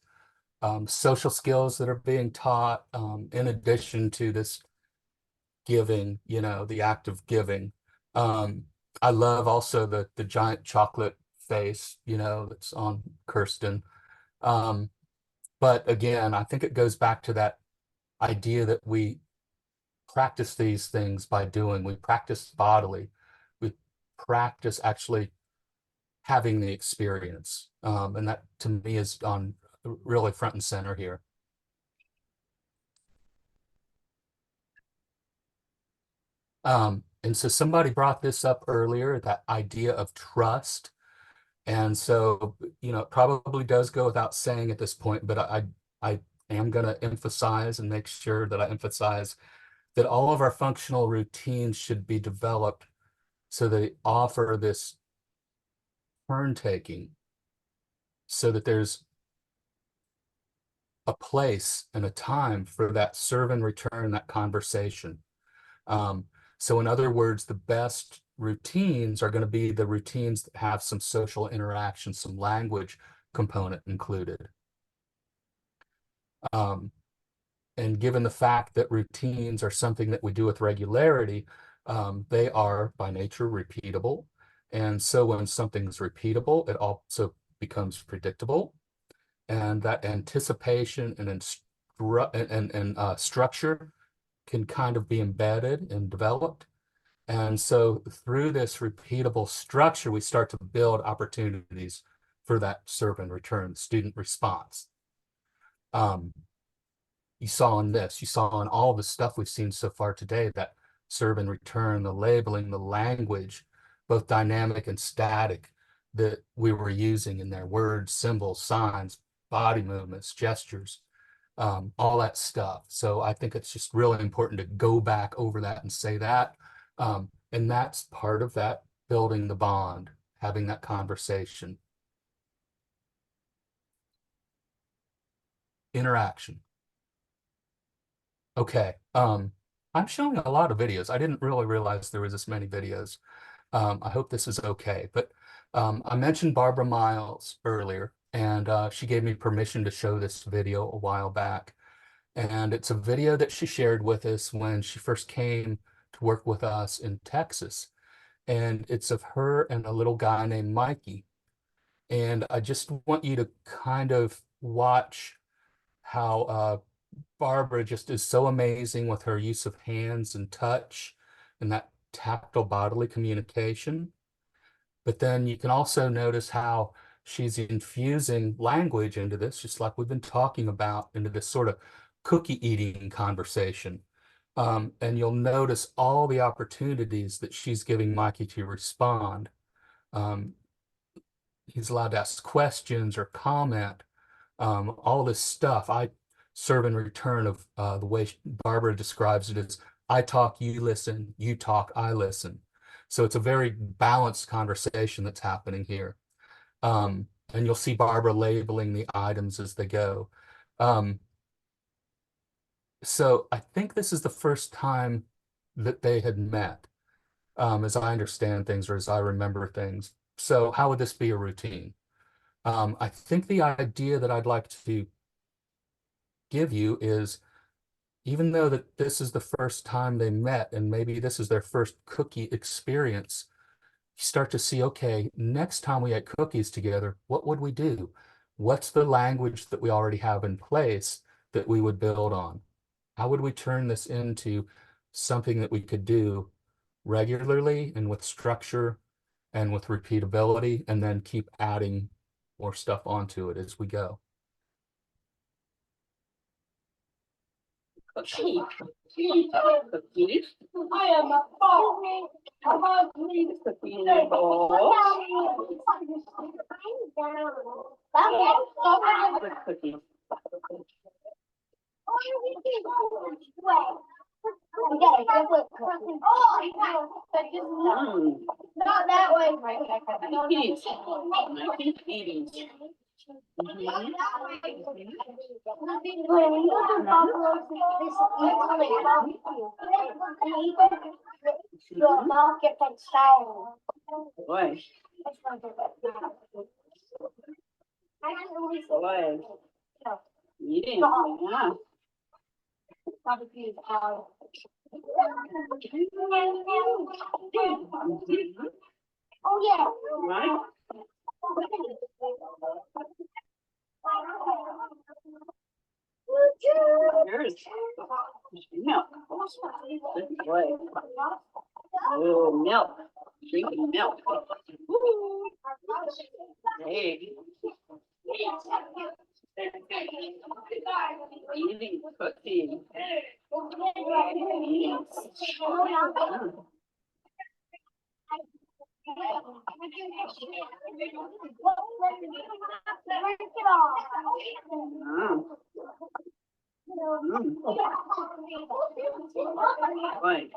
social skills that are being taught in addition to this giving, the act of giving. I love also the giant chocolate face, that's on Kirsten. But again, I think it goes back to that idea that we practice these things by doing. We practice bodily. We practice actually having the experience. And that to me is on really front and center here. And so somebody brought this up earlier, that idea of trust. And so, it probably does go without saying at this point, but I am going to emphasize and make sure that I emphasize that all of our functional routines should be developed so they offer this turn taking, so that there's a place and a time for that serve and return, that conversation. So in other words, the best routines are going to be the routines that have some social interaction, some language component included. And given the fact that routines are something that we do with regularity, they are by nature repeatable. And so when something's repeatable, it also becomes predictable. And that anticipation and structure can kind of be embedded and developed. And so through this repeatable structure, we start to build opportunities for that serve and return student response. You saw in all the stuff we've seen so far today, that serve and return, the labeling, the language, both dynamic and static, that we were using in there, words, symbols, signs, body movements, gestures, all that stuff. So I think it's just really important to go back over that and say that. And that's part of that building the bond, having that conversation. Interaction. Okay, I'm showing a lot of videos. I didn't really realize there was this many videos. I hope this is okay, but I mentioned Barbara Miles earlier, and she gave me permission to show this video a while back. And it's a video that she shared with us when she first came to work with us in Texas. And it's of her and a little guy named Mikey. And I just want you to kind of watch how Barbara just is so amazing with her use of hands and touch and that tactile bodily communication. But then you can also notice how she's infusing language into this, just like we've been talking about, into this sort of cookie eating conversation. And you'll notice all the opportunities that she's giving Mikey to respond. He's allowed to ask questions or comment, all this stuff. I serve in return of the way Barbara describes it is, I talk, you listen, you talk, I listen. So it's a very balanced conversation that's happening here. And you'll see Barbara labeling the items as they go. So I think this is the first time that they had met, as I understand things or as I remember things. So how would this be a routine? I think the idea that I'd like to give you is, even though that this is the first time they met and maybe this is their first cookie experience, you start to see, okay, next time we ate cookies together, what would we do? What's the language that we already have in place that we would build on? How would we turn this into something that we could do regularly and with structure and with repeatability, and then keep adding more stuff onto it as we go? Cookies. Cookies. I am a phone. I love me cookies. Cookies. Not that way. Cookies. Eating. Your mouth gets like sour. Boy. Boy. Eating. Yeah. Oh yeah. Right. Here's milk. Good boy. Oh, milk. Drinking milk. Hey. Eating cookie. Right.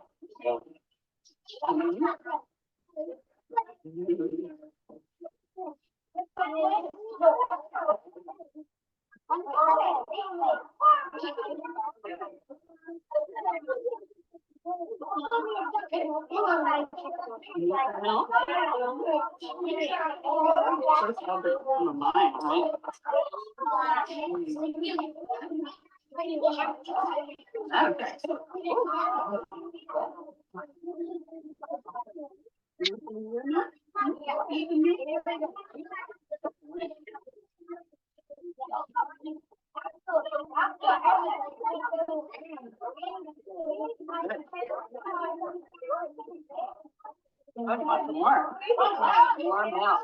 Warm out.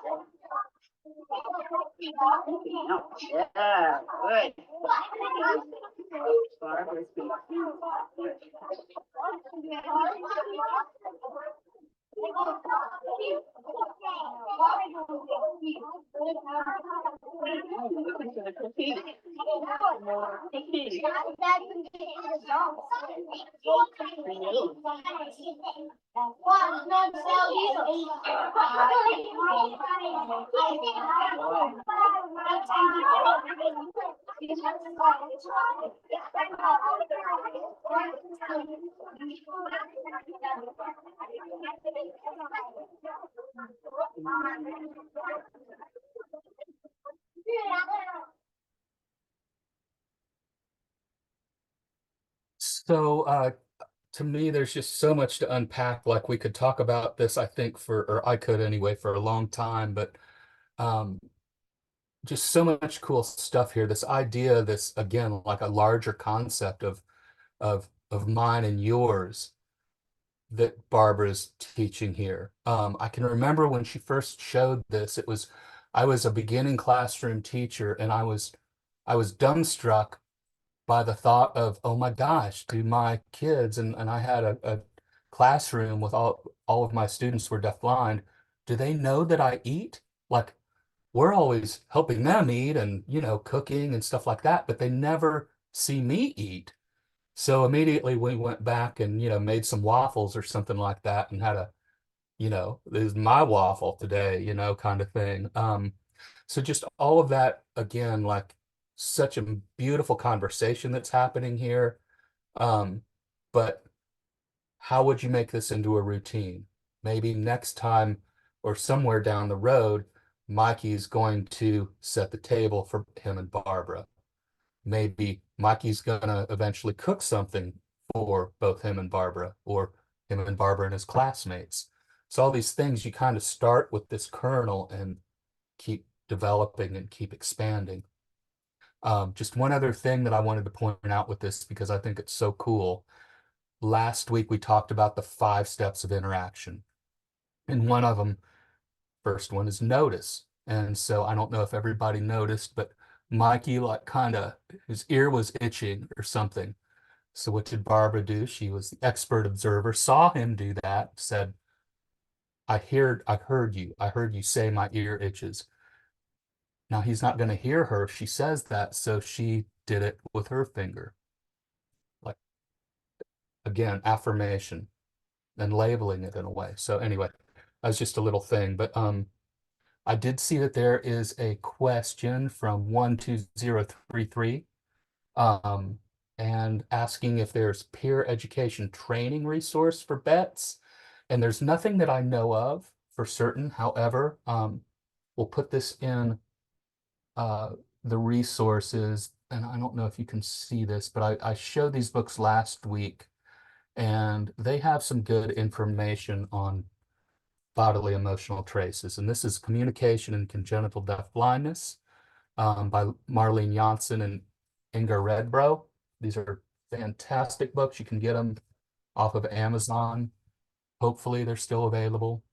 Yeah, good. Barbara's been- Looking for the cookie. More cookies. For you. So to me, there's just so much to unpack. Like we could talk about this, I think, or I could anyway, for a long time, but um, just so much cool stuff here. This idea, this again, like a larger concept of mine and yours that Barbara's teaching here. I can remember when she first showed this, I was a beginning classroom teacher, and I was dumbstruck by the thought of, oh my gosh, do my kids, and I had a classroom with all of my students were deafblind. Do they know that I eat? Like, we're always helping them eat and, cooking and stuff like that, but they never see me eat. So immediately we went back and, made some waffles or something like that and had this is my waffle today, kind of thing. So just all of that, again, like such a beautiful conversation that's happening here. But how would you make this into a routine? Maybe next time or somewhere down the road, Mikey's going to set the table for him and Barbara. Maybe Mikey's gonna eventually cook something for both him and Barbara, or him and Barbara and his classmates. So all these things, you kind of start with this kernel and keep developing and keep expanding. Just one other thing that I wanted to point out with this, because I think it's so cool. Last week we talked about the 5 steps of interaction. And one of them, first one is notice. And so I don't know if everybody noticed, but Mikey, like, kind of, his ear was itching or something. So what did Barbara do? She was the expert observer, saw him do that, said, I heard you. I heard you say my ear itches. Now he's not going to hear her if she says that, so she did it with her finger. Like, again, affirmation and labeling it in a way. So anyway, that was just a little thing. But I did see that there is a question from 12033 and asking if there's peer education training resource for vets. And there's nothing that I know of for certain. However, we'll put this in the resources. And I don't know if you can see this, but I showed these books last week, and they have some good information on bodily emotional traces. And this is Communication in Congenital Deafblindness by Marlene Janssen and Inga Redbro. These are fantastic books. You can get them off of Amazon. Hopefully they're still available.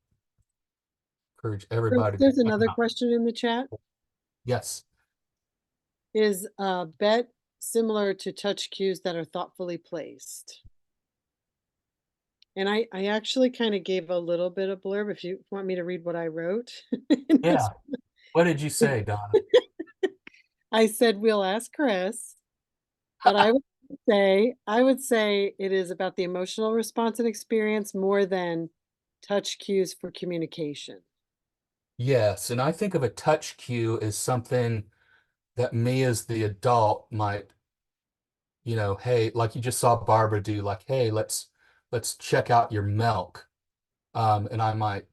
Encourage everybody to There's check them another out. question in the chat. Yes. Is BET similar to touch cues that are thoughtfully placed? And I actually kind of gave a little bit of blurb if you want me to read what I wrote. Yeah. What did you say, Donna? I said, we'll ask Chris. But I would say it is about the emotional response and experience more than touch cues for communication. Yes, and I think of a touch cue as something that me as the adult might, hey, like you just saw Barbara do, like, hey, let's check out your milk. And I might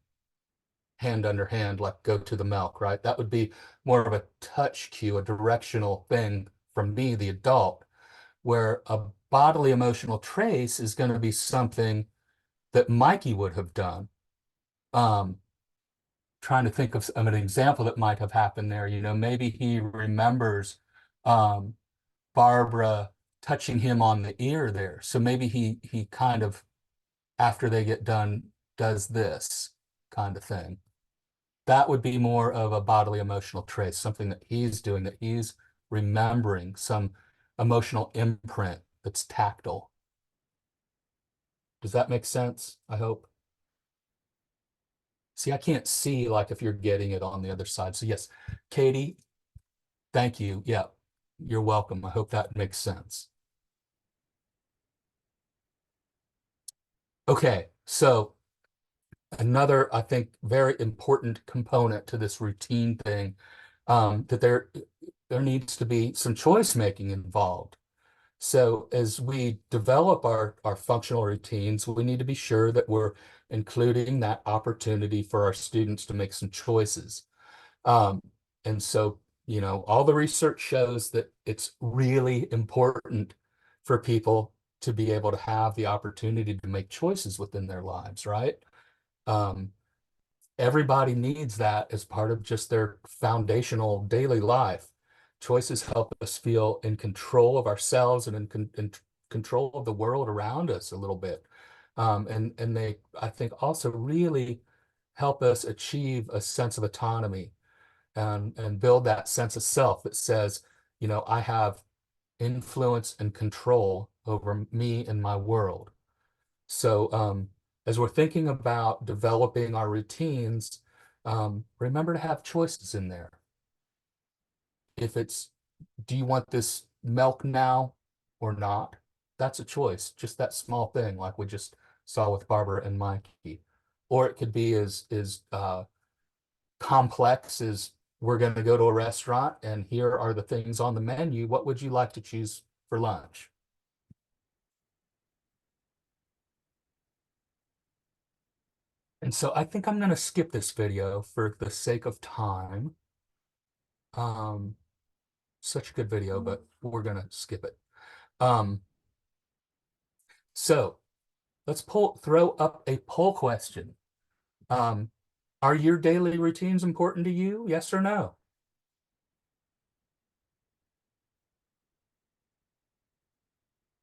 hand under hand, like go to the milk, right? That would be more of a touch cue, a directional thing from me, the adult, where a bodily emotional trace is going to be something that Mikey would have done. Trying to think of an example that might have happened there. Maybe he remembers Barbara touching him on the ear there. So maybe he kind of, after they get done, does this kind of thing. That would be more of a bodily emotional trace, something that he's doing, that he's remembering, some emotional imprint that's tactile. Does that make sense? I hope. See, I can't see like if you're getting it on the other side. So yes, Katie, thank you. Yeah, you're welcome. I hope that makes sense. Okay, so another, I think, very important component to this routine thing, that there needs to be some choice making involved. So as we develop our functional routines, we need to be sure that we're including that opportunity for our students to make some choices. And so, all the research shows that it's really important for people to be able to have the opportunity to make choices within their lives, right? Um, Everybody needs that as part of just their foundational daily life. Choices help us feel in control of ourselves and in control of the world around us a little bit. And they, I think, also really help us achieve a sense of autonomy and build that sense of self that says, I have influence and control over me and my world. So as we're thinking about developing our routines, remember to have choices in there. If it's, do you want this milk now or not? That's a choice, just that small thing like we just saw with Barbara and Mikey. Or it could be as complex as, we're going to go to a restaurant and here are the things on the menu. What would you like to choose for lunch? And so I think I'm going to skip this video for the sake of time. Such a good video, but we're going to skip it. So let's throw up a poll question. Are your daily routines important to you? Yes or no?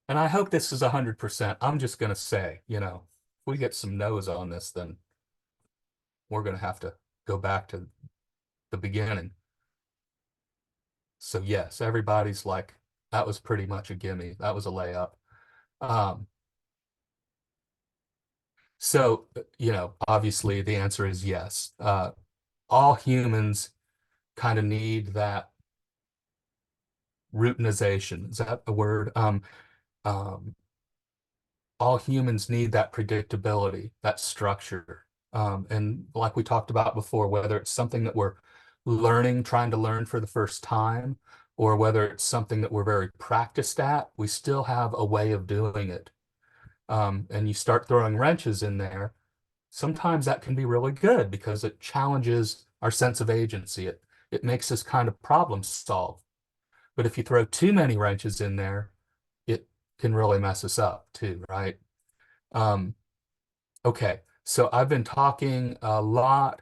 And I hope this is 100%. I'm just going to say, if we get some no's on this, then we're going to have to go back to the beginning. So yes, everybody's like, that was pretty much a gimme. That was a layup. So, obviously the answer is yes. All humans kind of need that routinization. Is that a word? All humans need that predictability, that structure. And like we talked about before, whether it's something that we're trying to learn for the first time, or whether it's something that we're very practiced at, we still have a way of doing it. And you start throwing wrenches in there, sometimes that can be really good because it challenges our sense of agency. It makes us kind of problem solve. But if you throw too many wrenches in there, it can really mess us up too, right? Okay, so I've been talking a lot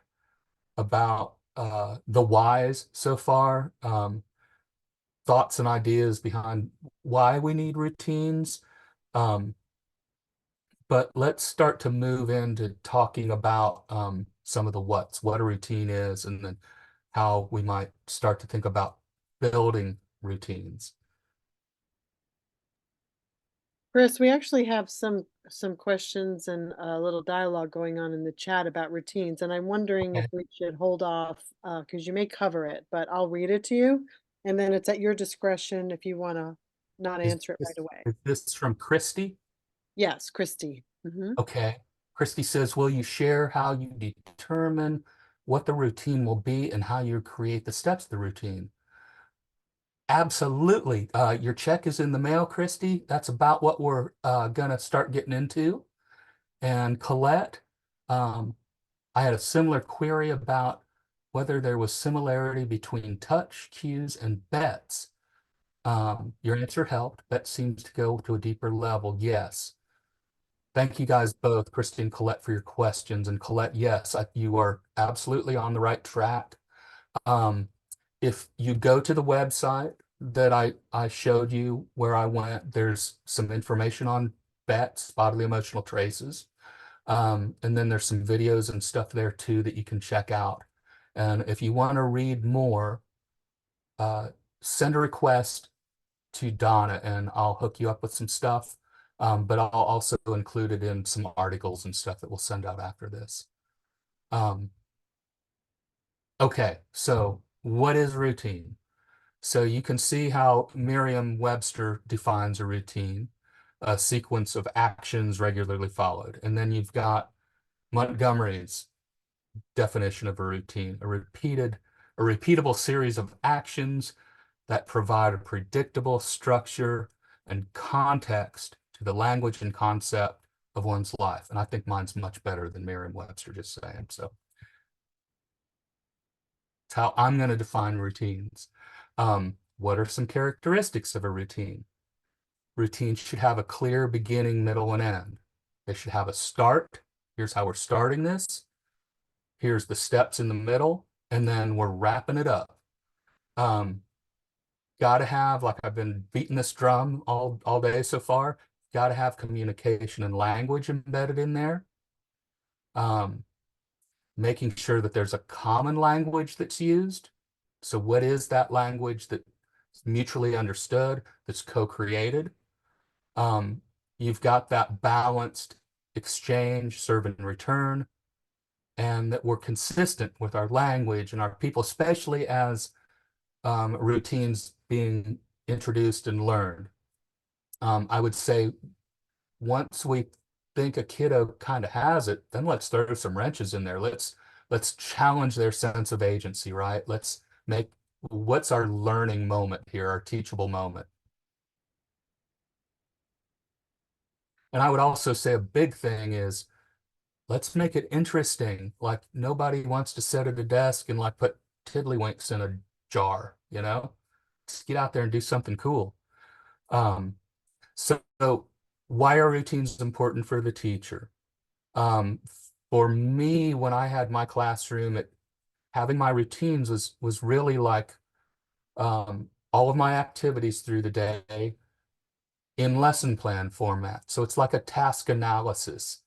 about the whys so far, thoughts and ideas behind why we need routines. But let's start to move into talking about some of the what a routine is, and then how we might start to think about building routines. Chris, we actually have some questions and a little dialogue going on in the chat about routines, and I'm wondering if we should hold off because you may cover it, but I'll read it to you, and then it's at your discretion if you want to not Is answer it right this- away. Is this from Christy? Yes, Christy. Mhm. Okay. Christy says, will you share how you determine what the routine will be and how you create the steps of the routine? Absolutely. Your check is in the mail, Christy. That's about what we're gonna start getting into. And Colette, I had a similar query about whether there was similarity between touch cues and bets. Your answer helped. That seems to go to a deeper level. Yes. Thank you guys both, Christy and Colette, for your questions. And Colette, yes, you are absolutely on the right track. If you go to the website that I showed you where I went, there's some information on bets, bodily emotional traces. And then there's some videos and stuff there too that you can check out. And if you want to read more, send a request to Donna and I'll hook you up with some stuff. But I'll also include it in some articles and stuff that we'll send out after this. Okay, so what is routine? So you can see how Merriam-Webster defines a routine, a sequence of actions regularly followed. And then you've got Montgomery's definition of a routine, a repeatable series of actions that provide a predictable structure and context to the language and concept of one's life. And I think mine's much better than Merriam-Webster just saying. So it's how I'm going to define routines. What are some characteristics of a routine? Routines should have a clear beginning, middle, and end. They should have a start. Here's how we're starting this. Here's the steps in the middle, and then we're wrapping it up. Got to have, like I've been beating this drum all day so far, got to have communication and language embedded in there. Making sure that there's a common language that's used. So what is that language that's mutually understood, that's co-created? You've got that balanced exchange, serve and return, and that we're consistent with our language and our people, especially as routines being introduced and learned. I would say once we think a kiddo kind of has it, then let's throw some wrenches in there. Let's challenge their sense of agency, right? Let's make, what's our learning moment here, our teachable moment? And I would also say a big thing is let's make it interesting. Like nobody wants to sit at a desk and like put tiddlywinks in a jar, you know? Let's get out there and do something cool. So why are routines important for the teacher? For me, when I had my classroom, having my routines was really like all of my activities through the day in lesson plan format. So it's like a task analysis.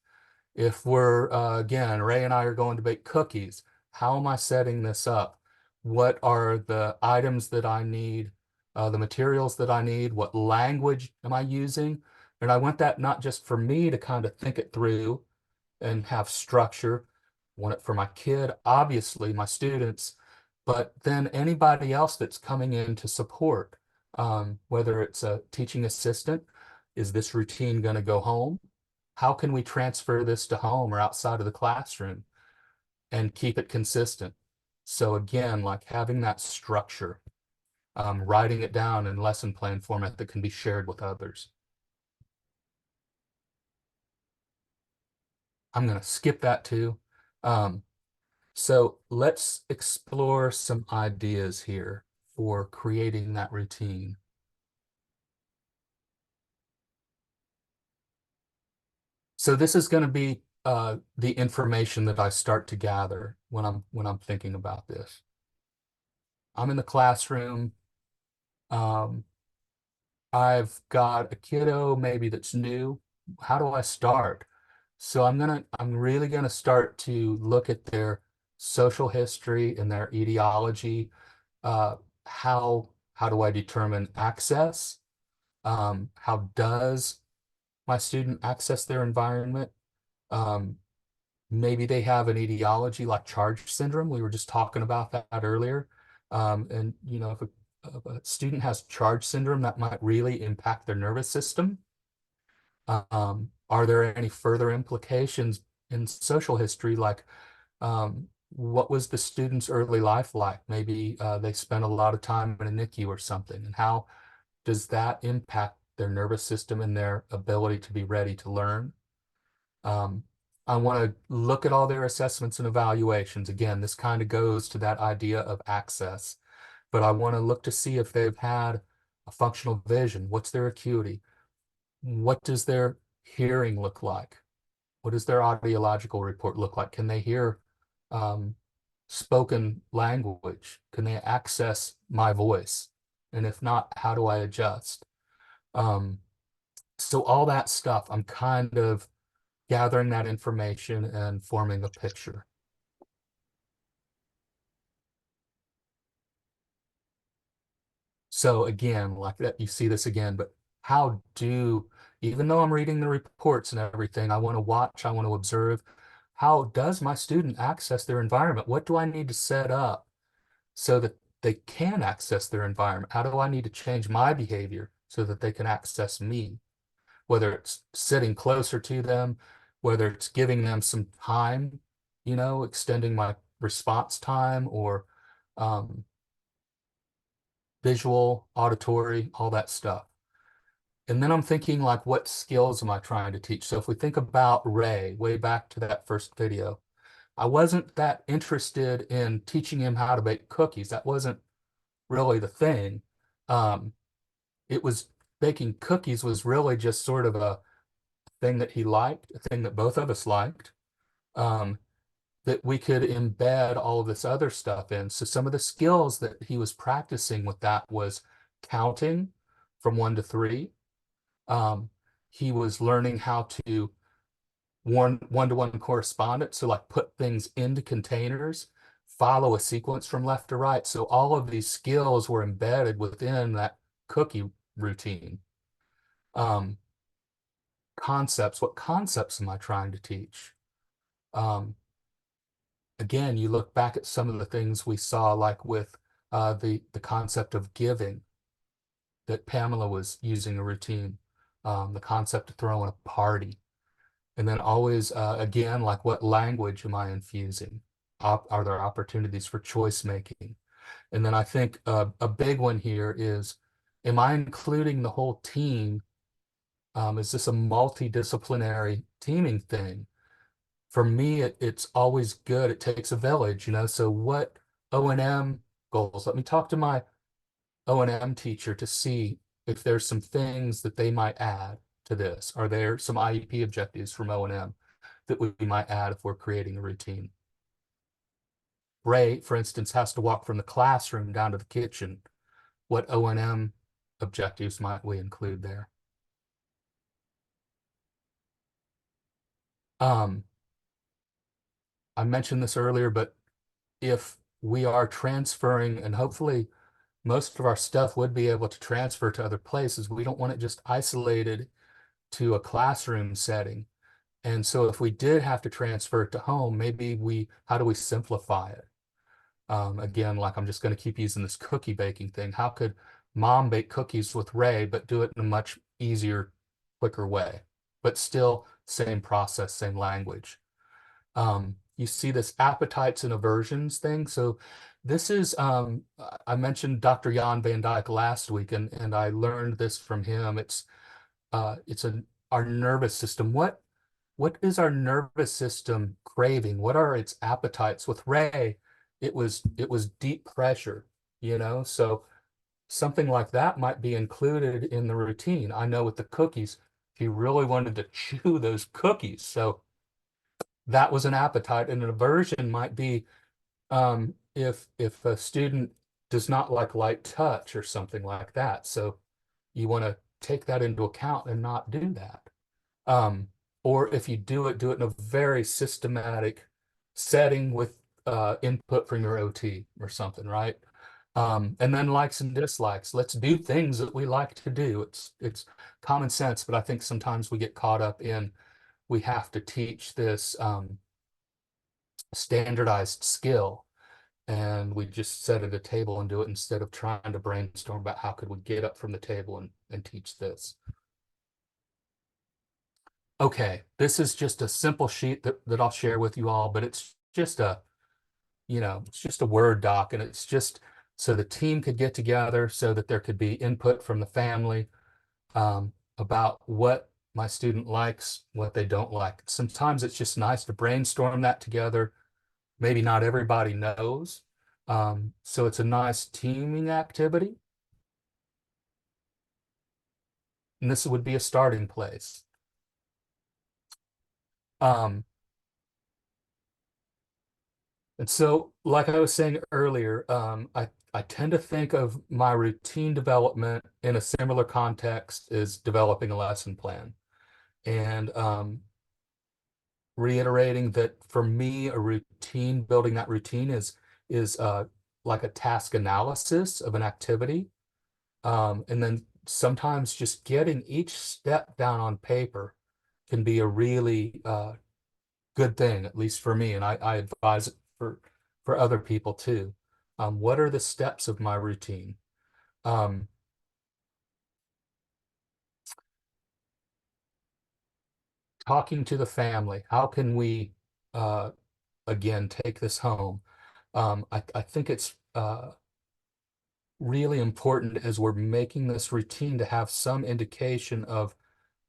If we're, again, Ray and I are going to bake cookies, how am I setting this up? What are the items that I need, the materials that I need? What language am I using? And I want that not just for me to kind of think it through and have structure, I want it for my kid, obviously my students, but then anybody else that's coming in to support, whether it's a teaching assistant, is this routine going to go home? How can we transfer this to home or outside of the classroom and keep it consistent? So again, like having that structure, writing it down in lesson plan format that can be shared with others. I'm going to skip that too. So let's explore some ideas here for creating that routine. So this is going to be the information that I start to gather when I'm thinking about this. I'm in the classroom. I've got a kiddo maybe that's new. How do I start? So I'm really gonna start to look at their social history and their etiology. How do I determine access? How does my student access their environment? Maybe they have an etiology like charge syndrome. We were just talking about that earlier. And you know, a student has charge syndrome, that might really impact their nervous system. Are there any further implications in social history, like what was the student's early life like? Maybe they spent a lot of time in a NICU or something, and how does that impact their nervous system and their ability to be ready to learn? I want to look at all their assessments and evaluations. Again, this kind of goes to that idea of access, but I want to look to see if they've had a functional vision. What's their acuity? What does their hearing look like? What does their audiological report look like? Can they hear spoken language? Can they access my voice? And if not, how do I adjust? So all that stuff, I'm kind of gathering that information and forming a picture. So again, like that, you see this again, but even though I'm reading the reports and everything, I want to watch, I want to observe, how does my student access their environment? What do I need to set up so that they can access their environment? How do I need to change my behavior so that they can access me? Whether it's sitting closer to them, whether it's giving them some time, extending my response time, or visual, auditory, all that stuff. And then I'm thinking, like, what skills am I trying to teach? So if we think about Ray, way back to that first video, I wasn't that interested in teaching him how to bake cookies. That wasn't really the thing. It was baking cookies was really just sort of a thing that he liked, a thing that both of us liked, that we could embed all of this other stuff in. So some of the skills that he was practicing with that was counting from 1 to 3. He was learning how to one-to-one correspondence, so like put things into containers, follow a sequence from left to right. So all of these skills were embedded within that cookie routine. Concepts, what concepts am I trying to teach? Again, you look back at some of the things we saw, like with the concept of giving, that Pamela was using a routine, the concept of throwing a party. And then always, again, like, what language am I infusing? Are there opportunities for choice making? And then I think a big one here is, am I including the whole team? Is this a multidisciplinary teaming thing? For me, it's always good. It takes a village, so what O&M goals? Let me talk to my O&M teacher to see if there's some things that they might add to this. Are there some IEP objectives from O&M that we might add if we're creating a routine? Ray, for instance, has to walk from the classroom down to the kitchen. What O&M objectives might we include there? I mentioned this earlier, but if we are transferring, and hopefully most of our stuff would be able to transfer to other places, we don't want it just isolated to a classroom setting. And so if we did have to transfer it to home, maybe how do we simplify it? Again, like, I'm just going to keep using this cookie baking thing. How could mom bake cookies with Ray, but do it in a much easier, quicker way, but still same process, same language? You see this appetites and aversions thing. So this is, I mentioned Dr. Jan van Dijk last week, and I learned this from him. It's our nervous system. What is our nervous system craving? What are its appetites? With Ray, it was deep pressure, so something like that might be included in the routine. I know with the cookies, he really wanted to chew those cookies. So that was an appetite. And an aversion might be if a student does not like light touch or something like that. So you want to take that into account and not do that. Or if you do it in a very systematic setting with input from your OT or something, right? And then likes and dislikes. Let's do things that we like to do. It's common sense, but I think sometimes we get caught up in, we have to teach this standardized skill. and we just sit at a table and do it instead of trying to brainstorm about how could we get up from the table and teach this. Okay, this is just a simple sheet that I'll share with you all, but it's just a, it's just a Word doc, and it's just so the team could get together so that there could be input from the family about what my student likes, what they don't like. Sometimes it's just nice to brainstorm that together. Maybe not everybody knows. So it's a nice teaming activity. And this would be a starting place. And so, like I was saying earlier, I tend to think of my routine development in a similar context as developing a lesson plan. And reiterating that for me, a routine, building that routine is like a task analysis of an activity. And then sometimes just getting each step down on paper can be a really good thing, at least for me. And I advise it for other people too. What are the steps of my routine? Talking to the family, how can we, again, take this home? I think it's really important as we're making this routine to have some indication of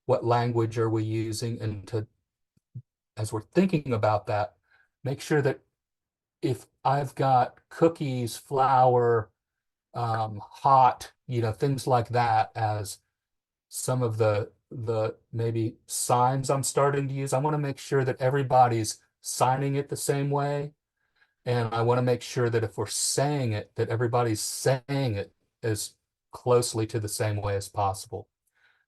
what language are we using, and to, as we're thinking about that, make sure that if I've got cookies, flour, hot, things like that as some of the maybe signs I'm starting to use, I want to make sure that everybody's signing it the same way. And I want to make sure that if we're saying it, that everybody's saying it as closely to the same way as possible,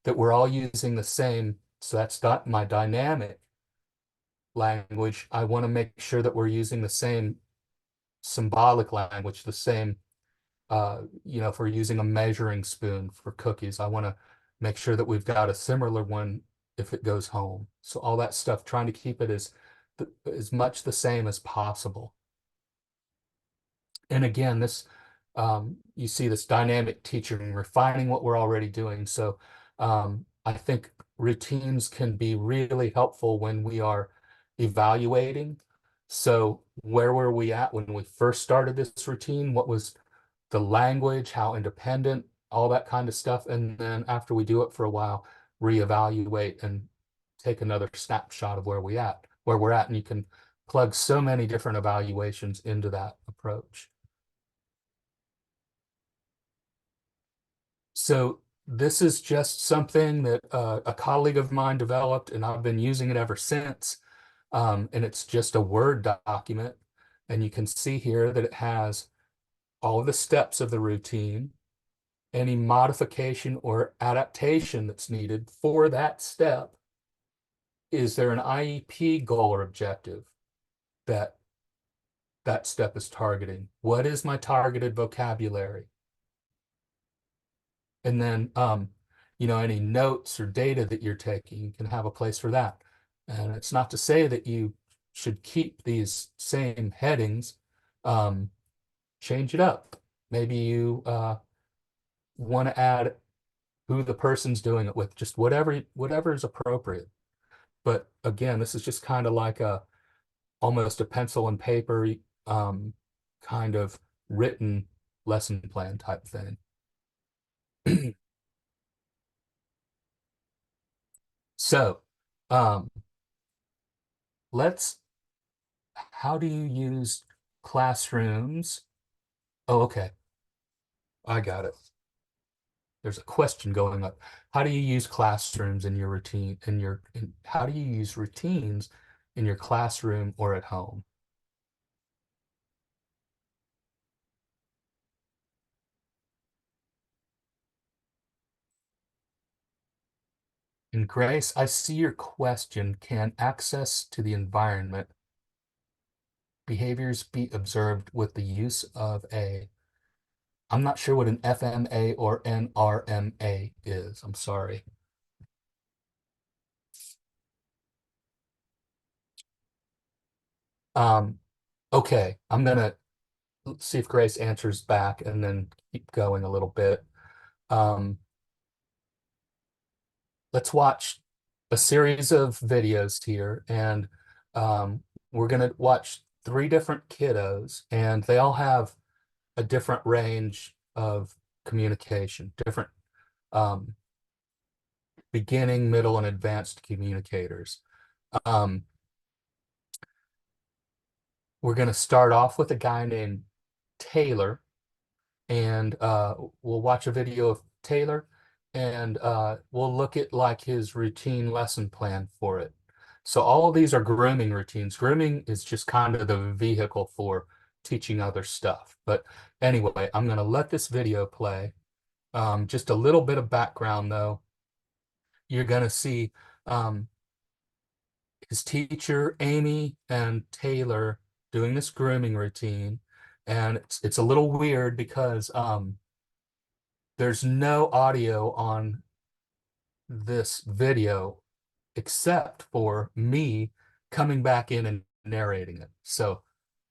that we're all using the same. So that's got my dynamic language. I want to make sure that we're using the same symbolic language, the same, if we're using a measuring spoon for cookies, I want to make sure that we've got a similar one if it goes home. So all that stuff, trying to keep it as much the same as possible. And again, you see this dynamic teaching, refining what we're already doing. So I think routines can be really helpful when we are evaluating. So where were we at when we first started this routine? What was the language, how independent, all that kind of stuff. And then after we do it for a while, reevaluate and take another snapshot of where we're at. And you can plug so many different evaluations into that approach. So this is just something that a colleague of mine developed, and I've been using it ever since. And it's just a Word document. And you can see here that it has all of the steps of the routine, any modification or adaptation that's needed for that step. Is there an IEP goal or objective that that step is targeting? What is my targeted vocabulary? And then, any notes or data that you're taking, you can have a place for that. And it's not to say that you should keep these same headings, change it up. Maybe you want to add who the person's doing it with, just whatever is appropriate. But again, this is just kind of like almost a pencil and paper kind of written lesson plan type thing. So how do you use classrooms? Oh, okay. I got it. There's a question going up. How do you use classrooms in your routine, how do you use routines in your classroom or at home? And Grace, I see your question. Can access to the environment behaviors be observed with the use of I'm not sure what an FMA or NRMA is. I'm sorry. Okay, I'm gonna see if Grace answers back and then keep going a little bit. Let's watch a series of videos here, and we're going to watch 3 different kiddos, and they all have a different range of communication, different beginning, middle, and advanced communicators. We're going to start off with a guy named Taylor, and we'll watch a video of Taylor, and we'll look at like his routine lesson plan for it. So all of these are grooming routines. Grooming is just kind of the vehicle for teaching other stuff. But anyway, I'm going to let this video play. Just a little bit of background though. You're going to see his teacher, Amy, and Taylor doing this grooming routine. And it's a little weird because there's no audio on this video except for me coming back in and narrating it. So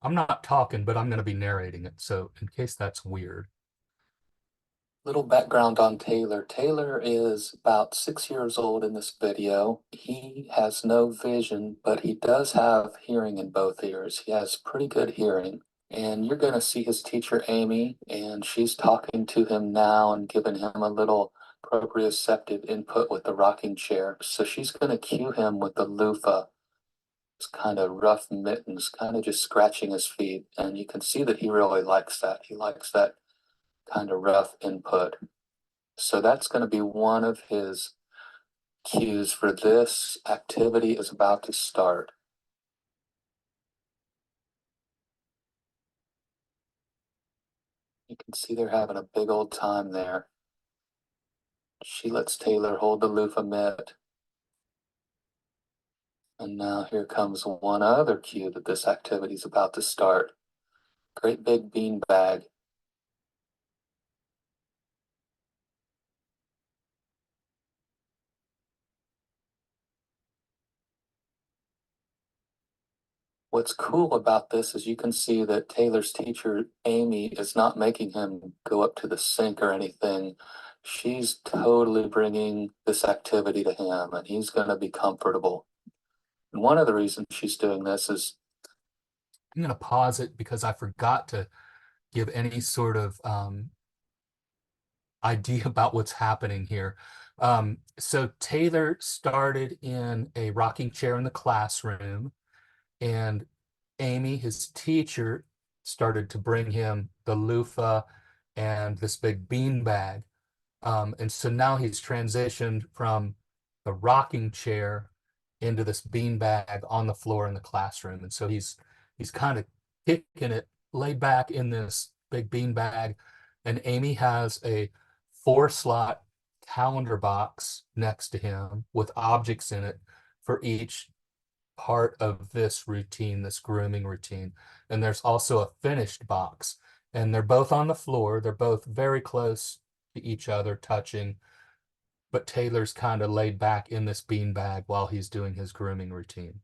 I'm not talking, but I'm going to be narrating it. So in case that's weird. Little background on Taylor. Taylor is about 6 years old in this video. He has no vision, but he does have hearing in both ears. He has pretty good hearing. And you're going to see his teacher, Amy, and she's talking to him now and giving him a little proprioceptive input with the rocking chair. So she's going to cue him with the loofah. It's kind of rough mittens, kind of just scratching his feet. And you can see that he really likes that. He likes that kind of rough input. So that's going to be one of his cues for this activity is about to start. You can see they're having a big old time there. She lets Taylor hold the loofah mitt. And now here comes one other cue that this activity is about to start. Great big bean bag. What's cool about this is you can see that Taylor's teacher, Amy, is not making him go up to the sink or anything. She's totally bringing this activity to him, and he's going to be comfortable. And one of the reasons she's doing this is, I'm going to pause it because I forgot to give any sort of idea about what's happening here. So Taylor started in a rocking chair in the classroom, and Amy, his teacher, started to bring him the loofah and this big bean bag. And so now he's transitioned from the rocking chair into this bean bag on the floor in the classroom. And so he's kind of kicking it, laid back in this big bean bag. And Amy has a 4-slot calendar box next to him with objects in it for each part of this routine, this grooming routine. And there's also a finished box, and they're both on the floor. They're both very close to each other, touching, but Taylor's kind of laid back in this bean bag while he's doing his grooming routine,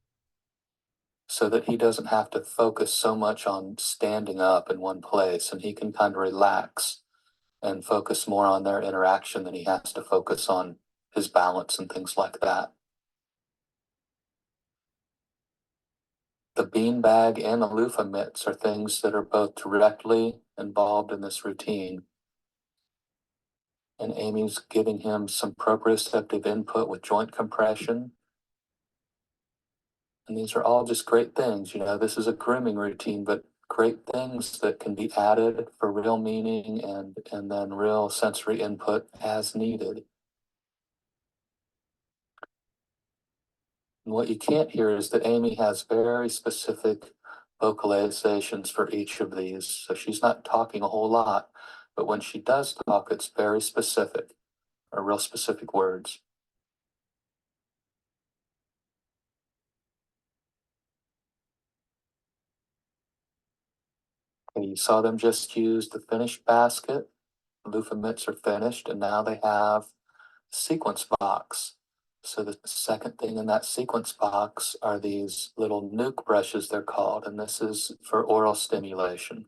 so that he doesn't have to focus so much on standing up in one place, and he can kind of relax and focus more on their interaction than he has to focus on his balance and things like that. The bean bag and the loofah mitts are things that are both directly involved in this routine. And Amy's giving him some proprioceptive input with joint compression. And these are all just great things. You know, this is a grooming routine, but great things that can be added for real meaning and then real sensory input as needed. And what you can't hear is that Amy has very specific vocalizations for each of these. So she's not talking a whole lot, but when she does talk, it's very specific, or real specific words. Okay, you saw them just use the finished basket. Loofah mitts are finished, and now they have a sequence box. So the second thing in that sequence box are these little nuke brushes, they're called, and this is for oral stimulation.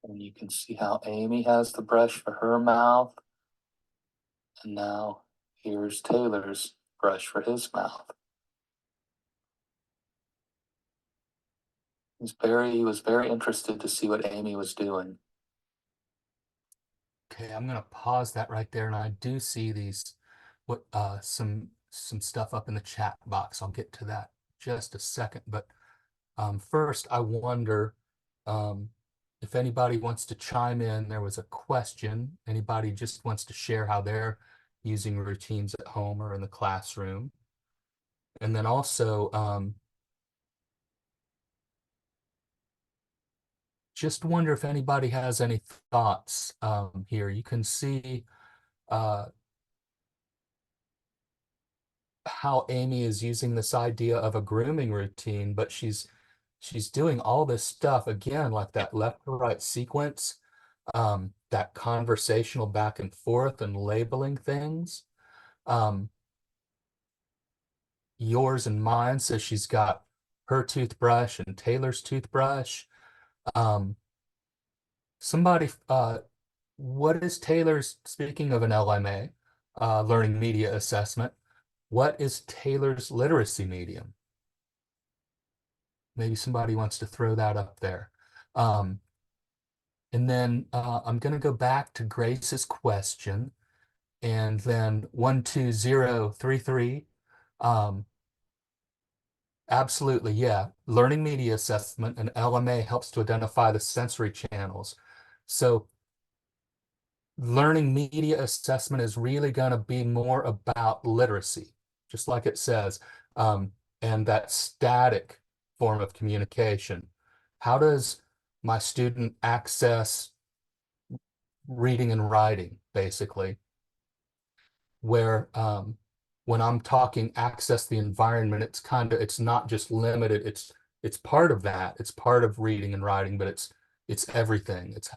And you can see how Amy has the brush for her mouth. And now here's Taylor's brush for his mouth. He was very interested to see what Amy was doing. Okay, I'm gonna pause that right there, and I do see these some stuff up in the chat box. I'll get to that just a second, but first I wonder if anybody wants to chime in. There was a question. Anybody just wants to share how they're using routines at home or in the classroom? And then also just wonder if anybody has any thoughts here. You can see how Amy is using this idea of a grooming routine, but she's doing all this stuff again, like that left to right sequence, that conversational back and forth and labeling things. Yours and mine, so she's got her toothbrush and Taylor's toothbrush. Somebody, what is Taylor's, speaking of an LMA, learning media assessment, what is Taylor's literacy medium? Maybe somebody wants to throw that up there. And then I'm going to go back to Grace's question, and then 12033. Absolutely, yeah. Learning media assessment and LMA helps to identify the sensory channels. So learning media assessment is really going to be more about literacy, just like it says, and that static form of communication. How does my student access reading and writing, basically? Where when I'm talking access the environment, it's not just limited, it's part of that. It's part of reading and writing, but it's everything. It's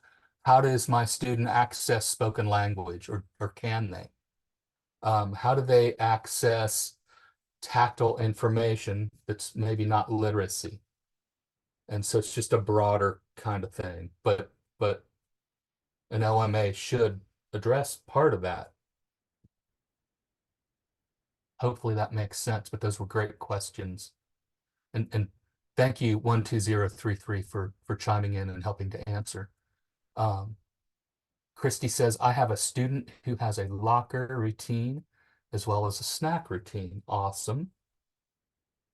how does my student access spoken language, or can they? How do they access tactile information that's maybe not literacy? And so it's just a broader kind of thing, but an LMA should address part of that. Hopefully that makes sense, but those were great questions. And thank you 12033 for chiming in and helping to answer. Christy says, I have a student who has a locker routine as well as a snack routine. Awesome.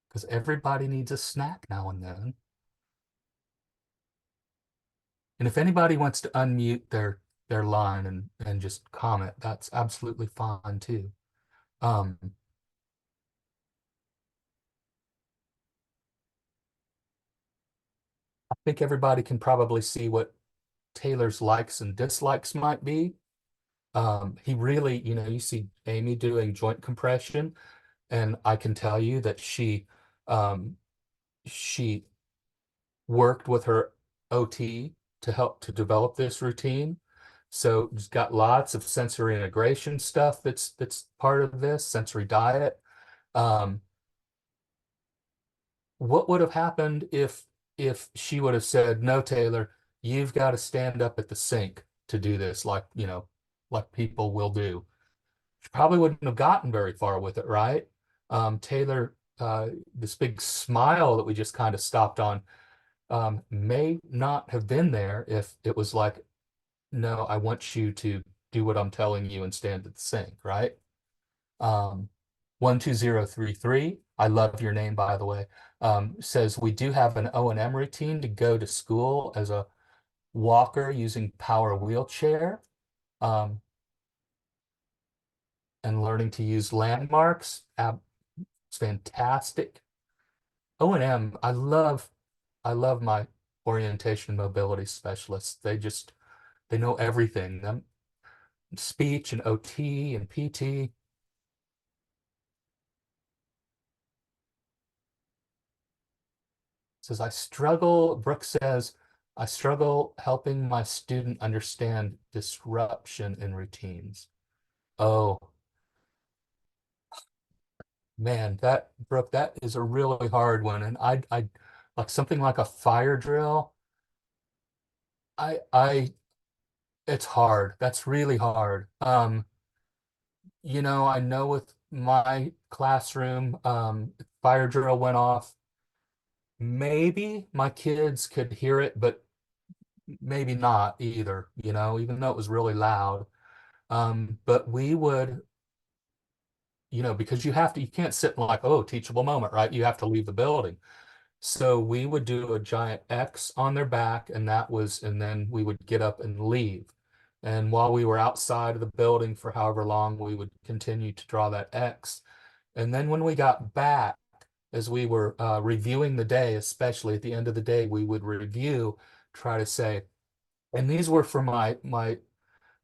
Because everybody needs a snack now and then. And if anybody wants to unmute their line and just comment, that's absolutely fine too. I think everybody can probably see what Taylor's likes and dislikes might be. He really, you see Amy doing joint compression, and I can tell you that she worked with her OT to help to develop this routine. So it's got lots of sensory integration stuff that's part of this sensory diet. What would have happened if she would have said, no, Taylor, you've got to stand up at the sink to do this, like like people will do? She probably wouldn't have gotten very far with it, right? Taylor, this big smile that we just kind of stopped on, may not have been there if it was like, no, I want you to do what I'm telling you and stand at the sink, right? 12033, I love your name, by the way, says we do have an O&M routine to go to school as a walker using power wheelchair, and learning to use landmarks. It's fantastic. O&M, I love my orientation and mobility specialists. They know everything. Them speech and OT and PT. Says, Brooke says, I struggle helping my student understand disruption in routines. Oh, man, Brooke, that is a really hard one. And I like something like a fire drill. I it's hard. That's really hard. I know with my classroom, fire drill went off. Maybe my kids could hear it, but maybe not either, even though it was really loud. But we would, because you can't sit in like, oh, teachable moment, right? You have to leave the building. So we would do a giant X on their back, and then we would get up and leave. And while we were outside of the building for however long, we would continue to draw that X. And then when we got back, as we were reviewing the day, especially at the end of the day, we would review, try to say, and these were for my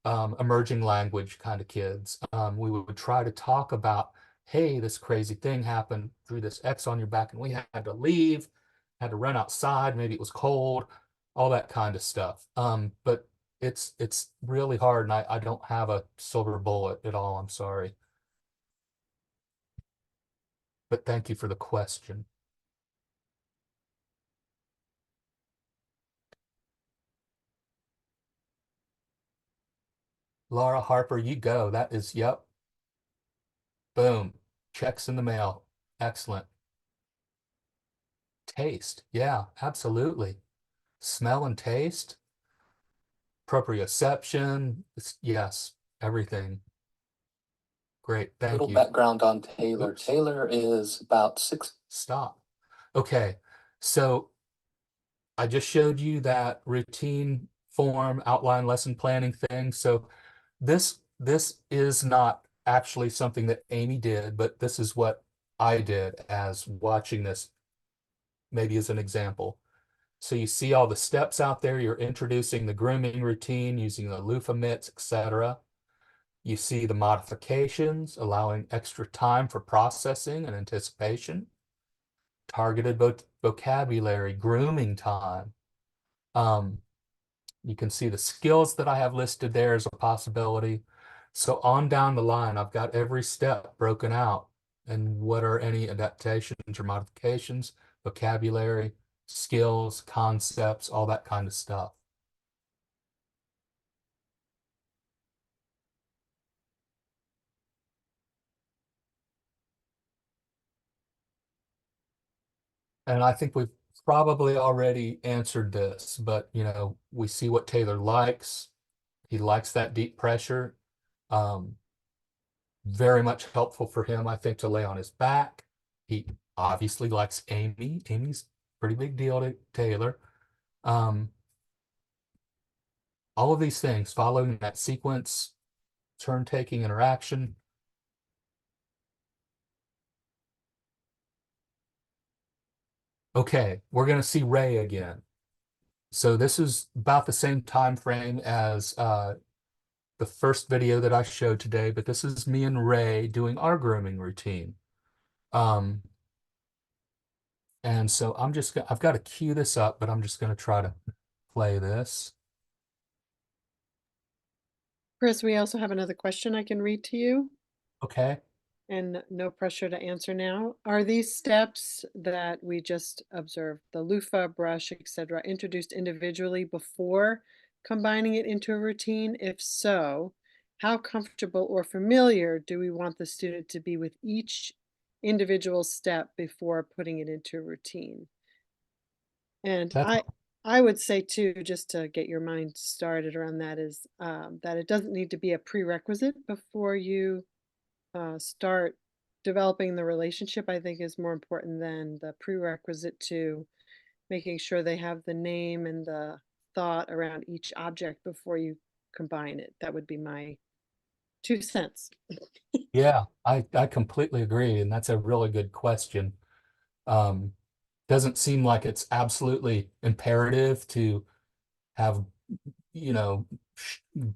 emerging language kind of kids. We would try to talk about, hey, this crazy thing happened, drew this X on your back, and we had to leave, had to run outside, maybe it was cold, all that kind of stuff. But it's really hard, and I don't have a silver bullet at all, I'm sorry. But thank you for the question. Laura Harper, you go. That is, yep. Boom. Checks in the mail. Excellent. Taste. Yeah, absolutely. Smell and taste. Proprioception. Yes, everything. Great. Thank Little you. background on Taylor. Oops. Taylor is about 6. Stop. Okay. So I just showed you that routine form outline lesson planning thing. So this is not actually something that Amy did, but this is what I did as watching this, maybe as an example. So you see all the steps out there. You're introducing the grooming routine using the loofah mitts, etc. You see the modifications, allowing extra time for processing and anticipation, targeted vocabulary, grooming time. You can see the skills that I have listed there as a possibility. So on down the line, I've got every step broken out. And what are any adaptations or modifications, vocabulary, skills, concepts, all that kind of stuff. And I think we've probably already answered this, but we see what Taylor likes. He likes that deep pressure. Very much helpful for him, I think, to lay on his back. He obviously likes Amy. Amy's a pretty big deal to Taylor. All of these things, following that sequence, turn-taking interaction. Okay, we're going to see Ray again. So this is about the same time frame as the first video that I showed today, but this is me and Ray doing our grooming routine. And so I've got to cue this up, but I'm just going to try to play this. Chris, we also have another question I can read to you, Okay. and no pressure to answer now. Are these steps that we just observed, the loofah, brush, etc., introduced individually before combining it into a routine? If so, how comfortable or familiar do we want the student to be with each individual step before putting it into a routine? And I would say too, just to get your mind started around that, is that it doesn't need to be a prerequisite before you start developing the relationship. I think is more important than the prerequisite to making sure they have the name and the thought around each object before you combine it. That would be my 2 cents. Yeah, I completely agree, and that's a really good question. Doesn't seem like it's absolutely imperative to have,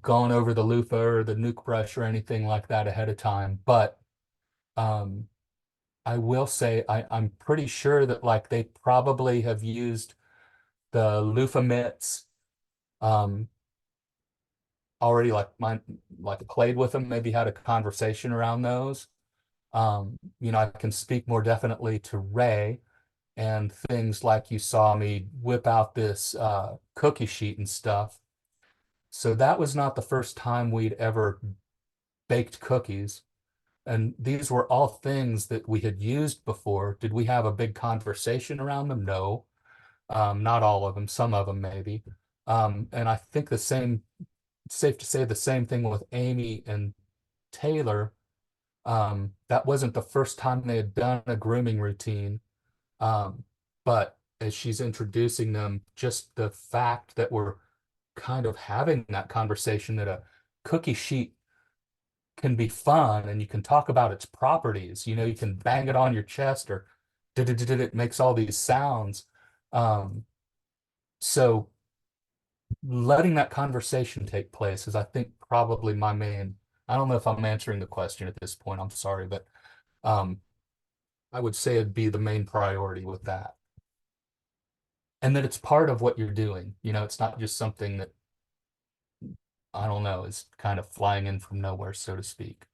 gone over the loofah or the nuke brush or anything like that ahead of time. But I will say I'm pretty sure that like they probably have used the loofah mitts already, like played with them, maybe had a conversation around those. I can speak more definitely to Ray. and things like you saw me whip out this cookie sheet and stuff. So that was not the first time we'd ever baked cookies. And these were all things that we had used before. Did we have a big conversation around them? No. Not all of them, some of them maybe. And I think safe to say the same thing with Amy and Taylor. That wasn't the first time they had done a grooming routine. But as she's introducing them, just the fact that we're kind of having that conversation, that a cookie sheet can be fun and you can talk about its properties. You can bang it on your chest, or it makes all these sounds. So letting that conversation take place is, I think, probably my main. I don't know if I'm answering the question at this point. I'm sorry, but I would say it'd be the main priority with that. And that it's part of what you're doing. It's not just something that, I don't know, is kind of flying in from nowhere, so to speak.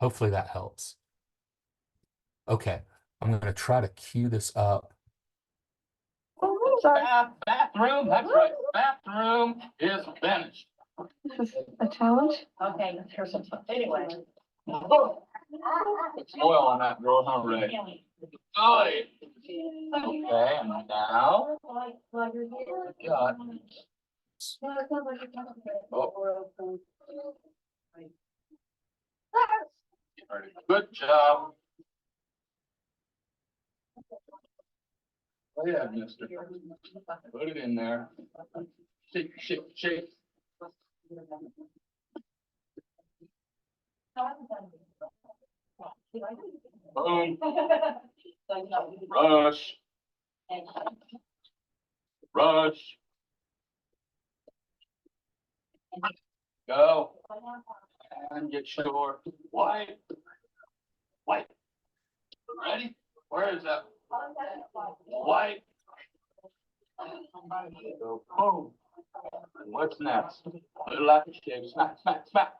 Hopefully that helps. Okay, I'm going to try to cue this up. Bathroom, that's right. Bathroom is finished. This is a challenge? Okay, here's some, anyway. It's oil on that girl, huh, Ray? Good. Okay, and now. God. Good job. Oh yeah, mister. Put it in there. Shake, shake, shake. Boom. Rush. Rush. Go. And get short. White. White. Ready? Where is that? White. Go boom. And what's next? Little aftershave. Smack, smack, smack.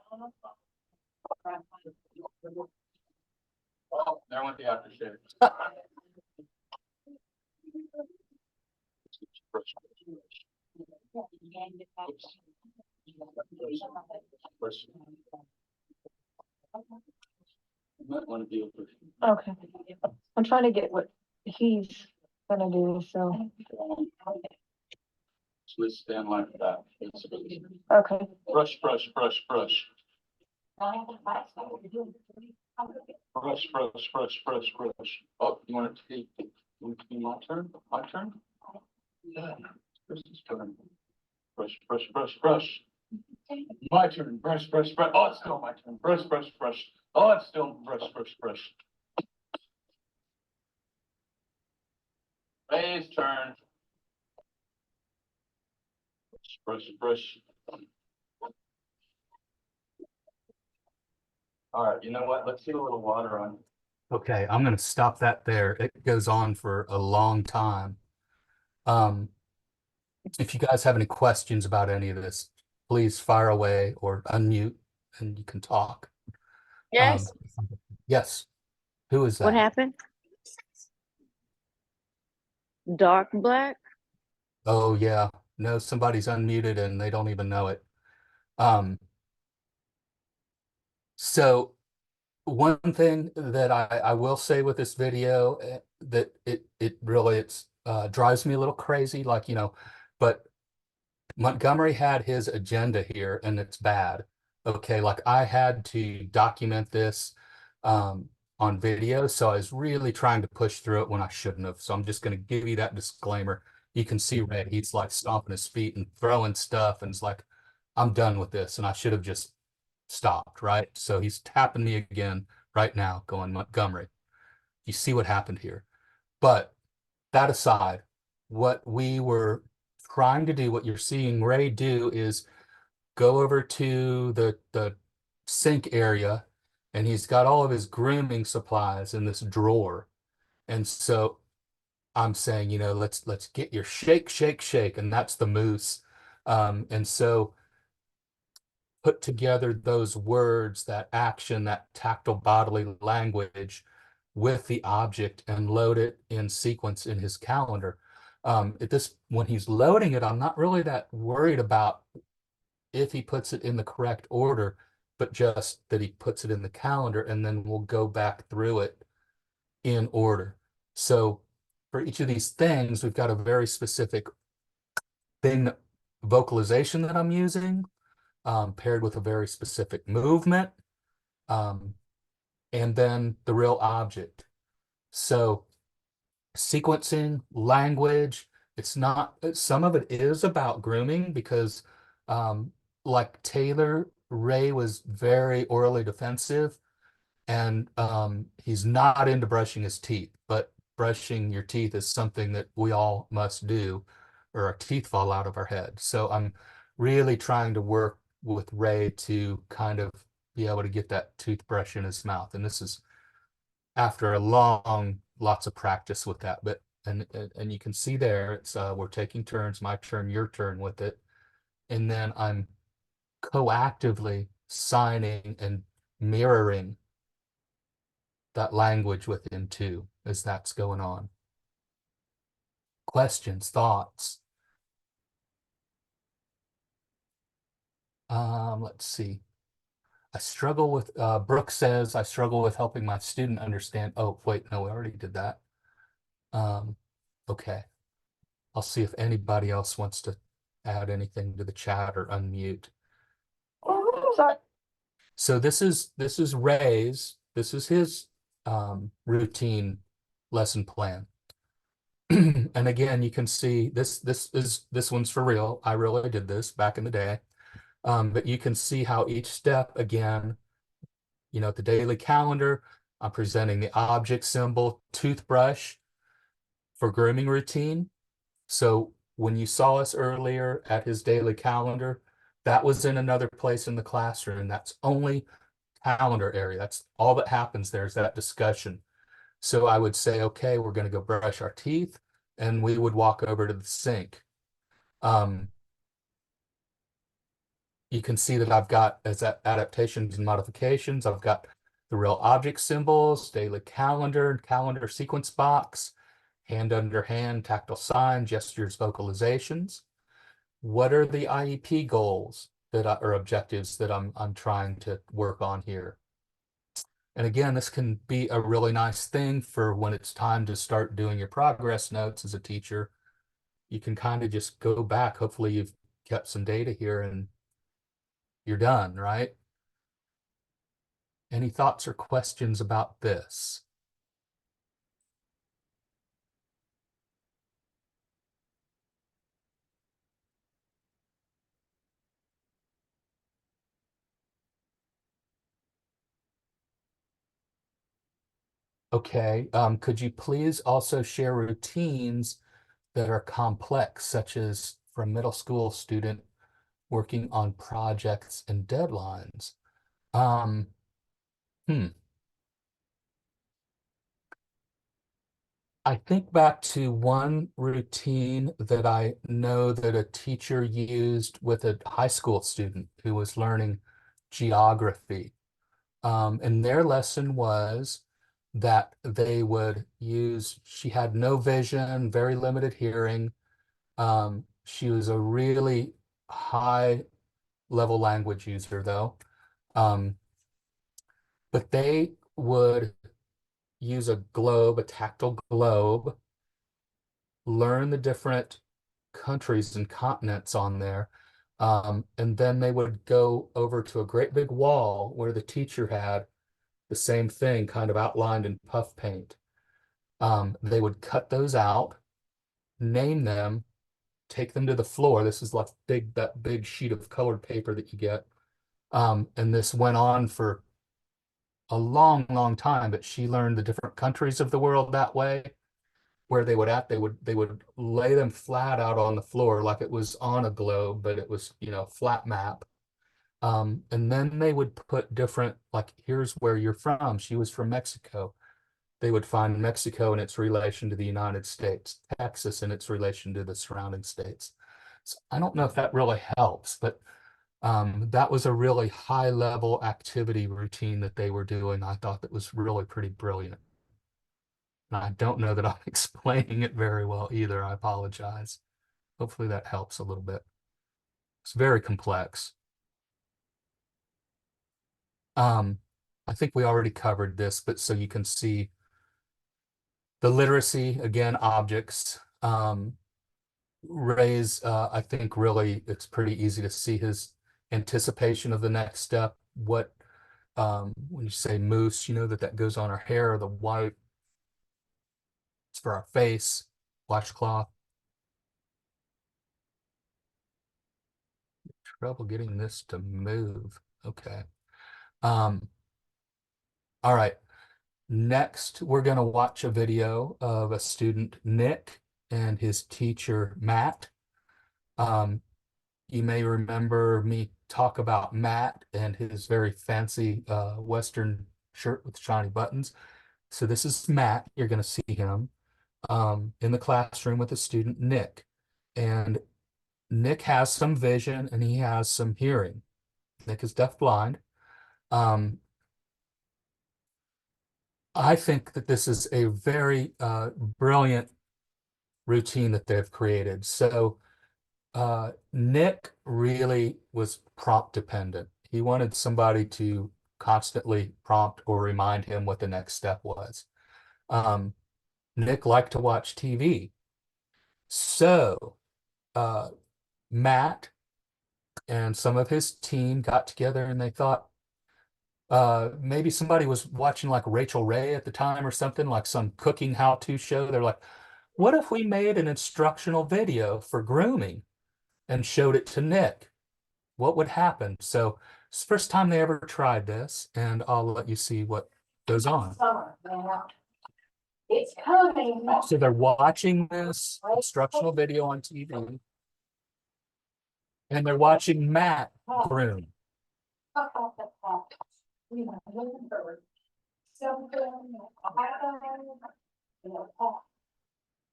Oh, there went the aftershave. You might want to deal with it. Okay. I'm trying to get what he's gonna do, so. Just stand like that. Okay. Brush, brush, brush, brush. Brush, brush, brush, brush, brush. Oh, you want it to be my turn? My turn? Yeah. Chris's turn. Brush, brush, brush, brush. My turn. Brush, brush, brush. Oh, it's still my turn. Brush, brush, brush. Oh, it's still brush, brush, brush. Ray's turn. Brush, brush. All right, you know what? Let's get a little water on. Okay, I'm going to stop that there. It goes on for a long time. If you guys have any questions about any of this, please fire away or unmute and you can talk. Yes. Yes. Who is that? What happened? Dark black? Oh, yeah. No, somebody's unmuted and they don't even know it. So one thing that I will say with this video, that it really drives me a little crazy, but Montgomery had his agenda here and it's bad. Okay, like I had to document this on video, so I was really trying to push through it when I shouldn't have. So I'm just going to give you that disclaimer. You can see Ray, he's like stomping his feet and throwing stuff, and it's like, I'm done with this, and I should have just stopped, right? So he's tapping me again right now, going, Montgomery, you see what happened here. But that aside, what we were trying to do, what you're seeing Ray do, is go over to the sink area, and he's got all of his grooming supplies in this drawer. And so I'm saying, let's get your shake, shake, shake, and that's the moose. And so put together those words, that action, that tactile bodily language with the object and load it in sequence in his calendar. When he's loading it, I'm not really that worried about if he puts it in the correct order, but just that he puts it in the calendar, and then we'll go back through it in order. So for each of these things, we've got a very specific thing, vocalization that I'm using, paired with a very specific movement, and then the real object. So sequencing, language, it's not, some of it is about grooming because like Taylor, Ray was very orally defensive, and he's not into brushing his teeth, but brushing your teeth is something that we all must do or our teeth fall out of our head. So I'm really trying to work with Ray to kind of be able to get that toothbrush in his mouth. And this is after a lots of practice with that. But and you can see there, it's we're taking turns, my turn, your turn with it. And then I'm coactively signing and mirroring that language with him too, as that's going on. Questions, thoughts? Let's see. I struggle with, Brooke says, I struggle with helping my student understand. Oh, wait, no, we already did that. Okay. I'll see if anybody else wants to add anything to the chat or unmute. So this is Ray's, this is his routine lesson plan. And again, you can see this one's for real. I really did this back in the day. But you can see how each step, again, you know, the daily calendar, I'm presenting the object symbol, toothbrush for grooming routine. So when you saw us earlier at his daily calendar, that was in another place in the classroom. That's only calendar area. That's all that happens there is that discussion. So I would say, okay, we're going to go brush our teeth, and we would walk over to the sink. You can see that I've got, as adaptations and modifications, I've got the real object symbols, daily calendar, calendar sequence box, hand under hand, tactile sign, gestures, vocalizations. What are the IEP goals that or objectives that I'm trying to work on here? And again, this can be a really nice thing for when it's time to start doing your progress notes as a teacher. You can kind of just go back. Hopefully you've kept some data here and you're done, right? Any thoughts or questions about this? Okay, could you please also share routines that are complex, such as for a middle school student working on projects and deadlines? I think back to one routine that I know that a teacher used with a high school student who was learning geography. And their lesson was that they would use, she had no vision, very limited hearing. She was a really high level language user though. But they would use a globe, a tactile globe, learn the different countries and continents on there. And then they would go over to a great big wall where the teacher had the same thing kind of outlined in puff paint. They would cut those out, name them, take them to the floor. This is like that big sheet of colored paper that you get. And this went on for a long time, but she learned the different countries of the world that way. Where they would lay them flat out on the floor like it was on a globe, but it was, you know, flat map. And then they would put different, like, here's where you're from. She was from Mexico. They would find Mexico in its relation to the United States, Texas in its relation to the surrounding states. So I don't know if that really helps, but that was a really high level activity routine that they were doing. I thought that was really pretty brilliant. And I don't know that I'm explaining it very well either. I apologize. Hopefully that helps a little bit. It's very complex. I think we already covered this, but so you can see the literacy, again, objects. Ray's, I think really it's pretty easy to see his anticipation of the next step. What, when you say mousse, you know that goes on our hair, the white, it's for our face, washcloth. Trouble getting this to move. Okay. All right. Next, we're going to watch a video of a student, Nick, and his teacher, Matt. You may remember me talk about Matt and his very fancy Western shirt with shiny buttons. So this is Matt. You're going to see him in the classroom with the student, Nick. And Nick has some vision and he has some hearing. Nick is deafblind. I think that this is a very brilliant routine that they've created. So Nick really was prompt dependent. He wanted somebody to constantly prompt or remind him what the next step was. Nick liked to watch TV. So Matt and some of his team got together and they thought, maybe somebody was watching like Rachel Ray at the time or something, like some cooking how-to show. They're like, what if we made an instructional video for grooming and showed it to Nick? What would happen? So it's the first time they ever tried this, and I'll let you see what goes on. Summer, yeah. It's coming. So they're watching this instructional video on TV, and they're watching Matt groom.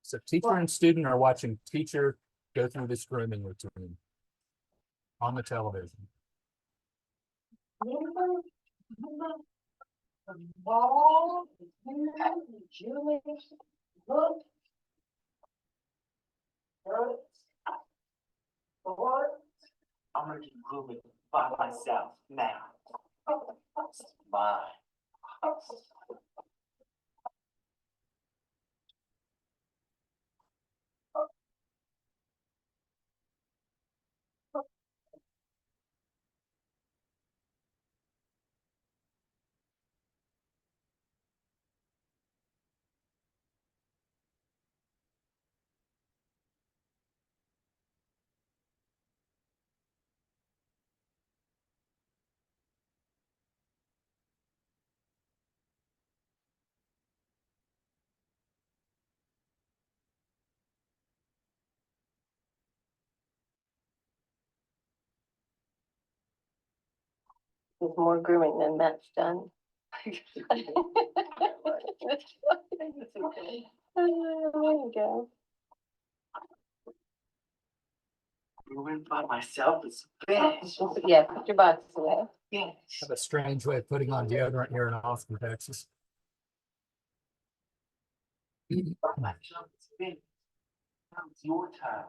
So teacher and student are watching teacher go through this grooming routine on the television. I'm gonna keep grooming by myself now. Bye. There's more grooming than Matt's done. There you go. Grooming by myself is best. Yeah, put your box away. Yes. Have a strange way of putting on deodorant here in Austin, Texas. By myself is best. Now it's your time.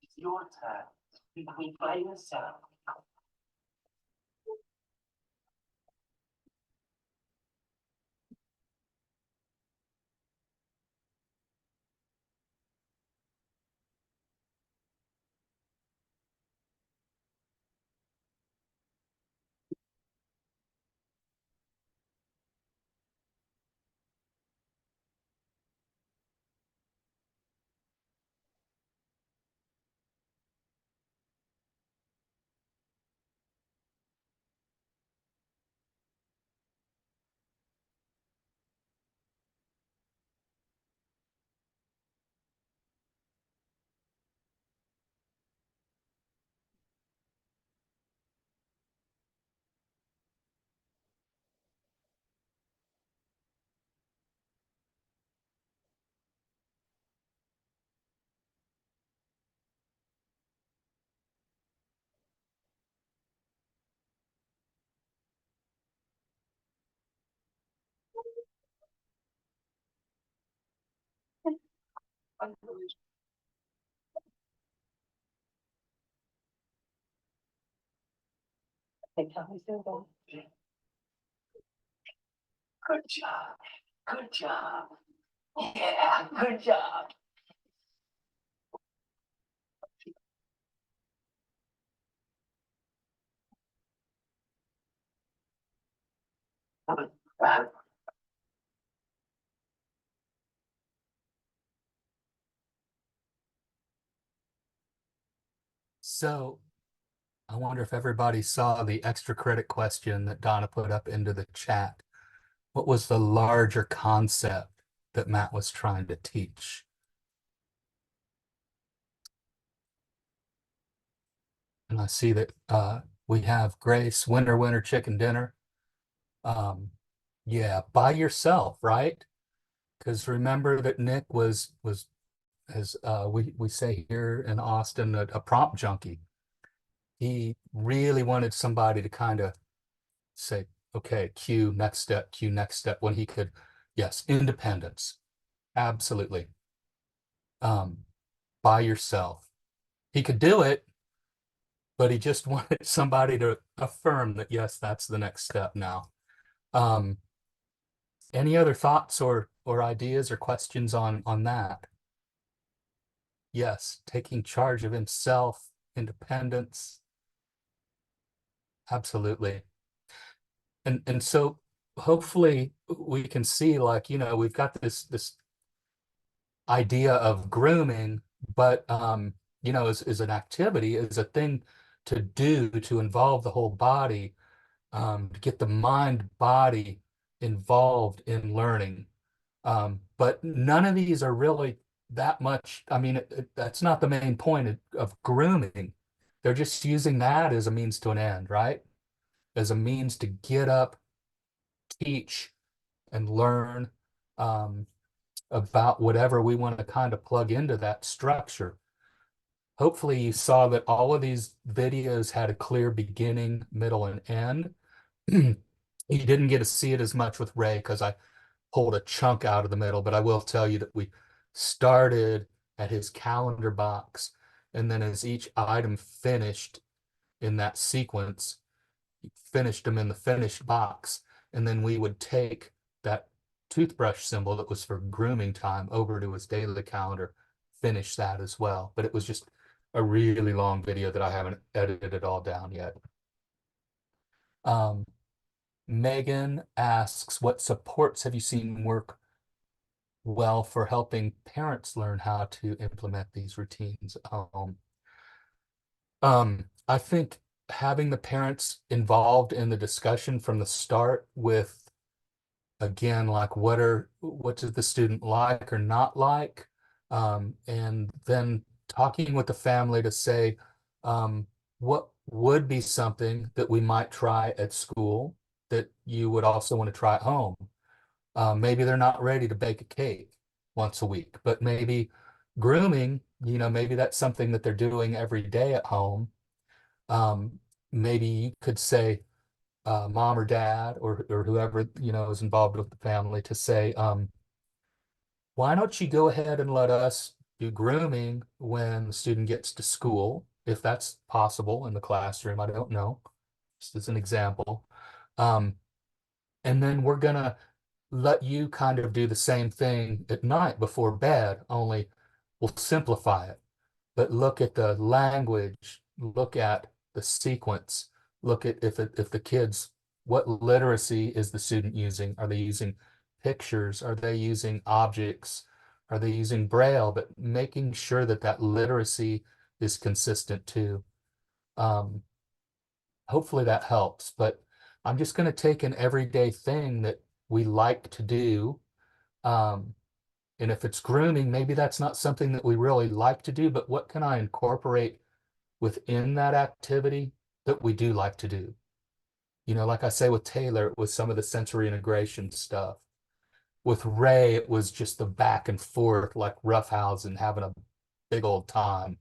It's your time. You can by yourself. Hey, how is it going? Good job. Good job. Yeah, good job. So I wonder if everybody saw the extra credit question that Donna put up into the chat. What was the larger concept that Matt was trying to teach? And I see that we have Grace, winner, winner, chicken dinner. Yeah, by yourself, right? Because remember that Nick was as we say here in Austin, a prompt junkie. He really wanted somebody to kind of say, okay, cue next step, when he could, yes, independence, absolutely. By yourself. He could do it, but he just wanted somebody to affirm that, yes, that's the next step now. Any other thoughts or ideas or questions on that? Yes, taking charge of himself, independence. Absolutely. And so hopefully we can see, like, we've got this idea of grooming, but is an activity, is a thing to do, to involve the whole body, to get the mind body involved in learning. But none of these are really that much. I mean, that's not the main point of grooming. They're just using that as a means to an end, right? As a means to get up, teach, and learn about whatever we want to kind of plug into that structure. Hopefully you saw that all of these videos had a clear beginning, middle, and end. You didn't get to see it as much with Ray because I pulled a chunk out of the middle, but I will tell you that we started at his calendar box, and then as each item finished in that sequence, he finished them in the finished box, and then we would take that toothbrush symbol that was for grooming time over to his daily calendar, finish that as well. But it was just a really long video that I haven't edited it all down yet. Megan asks, what supports have you seen work well for helping parents learn how to implement these routines at home? I think having the parents involved in the discussion from the start with, again, like what does the student like or not like? And then talking with the family to say, what would be something that we might try at school that you would also want to try at home? Maybe they're not ready to bake a cake once a week, but maybe grooming, maybe that's something that they're doing every day at home. Maybe you could say, mom or dad or whoever, is involved with the family to say, why don't you go ahead and let us do grooming when the student gets to school, if that's possible in the classroom. I don't know, just as an example. And then we're gonna let you kind of do the same thing at night before bed, only we'll simplify it. But look at the language, look at the sequence, look at if the kids, what literacy is the student using? Are they using pictures? Are they using objects? Are they using Braille? But making sure that that literacy is consistent too. Hopefully that helps, but I'm just going to take an everyday thing that we like to do. And if it's grooming, maybe that's not something that we really like to do, but what can I incorporate within that activity that we do like to do? Like I say with Taylor, it was some of the sensory integration stuff. With Ray, it was just the back and forth, like roughhousing, having a big old time.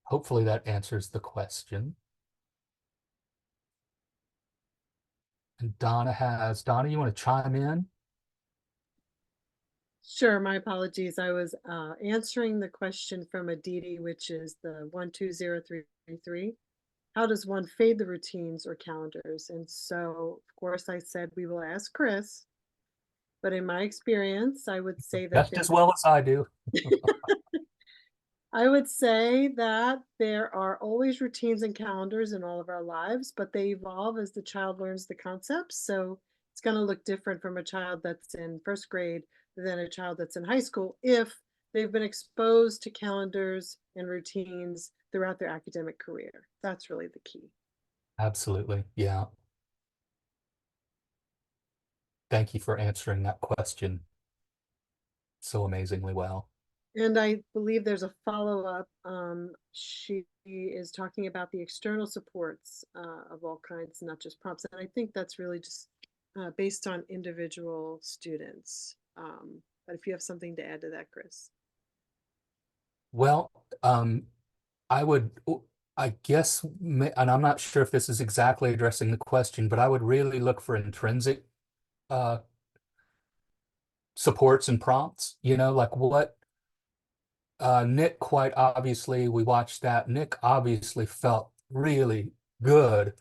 Hopefully that answers the question. And Donna, you want to chime in? Sure, my apologies. I was answering the question from Aditi, which is the 120333. How does one fade the routines or calendars? And so, of course, I said we will ask Chris, but in my experience, I would say that Just as well as I do. I would say that there are always routines and calendars in all of our lives, but they evolve as the child learns the concepts. So it's going to look different from a child that's in first grade than a child that's in high school if they've been exposed to calendars and routines throughout their academic career. That's really the key. Absolutely. Yeah. Thank you for answering that question so amazingly well. And I believe there's a follow-up. She is talking about the external supports of all kinds, not just prompts. And I think that's really just based on individual students. But if you have something to add to that, Chris. Well, I would, I guess, and I'm not sure if this is exactly addressing the question, but I would really look for intrinsic supports and prompts, like what Nick, quite obviously, we watched that. Nick obviously felt really good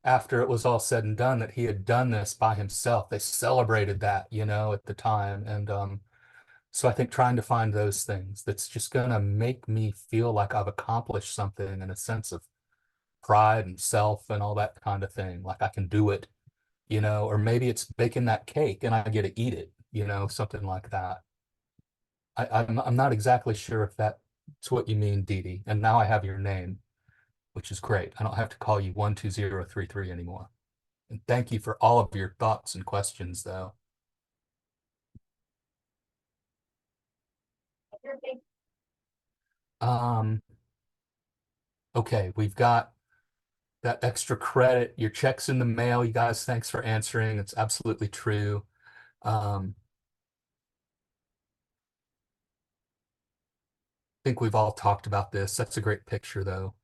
after it was all said and done that he had done this by himself. They celebrated that, at the time. And so I think trying to find those things that's just going to make me feel like I've accomplished something in a sense of pride and self and all that kind of thing. Like I can do it, or maybe it's baking that cake and I get to eat it, something like that. I'm not exactly sure if that's what you mean, Dee Dee. And now I have your name, which is great. I don't have to call you 12033 anymore. And thank you for all of your thoughts and questions, though. Okay, we've got that extra credit. Your check's in the mail. You guys, thanks for answering. It's absolutely true. I think we've all talked about this. That's a great picture, though.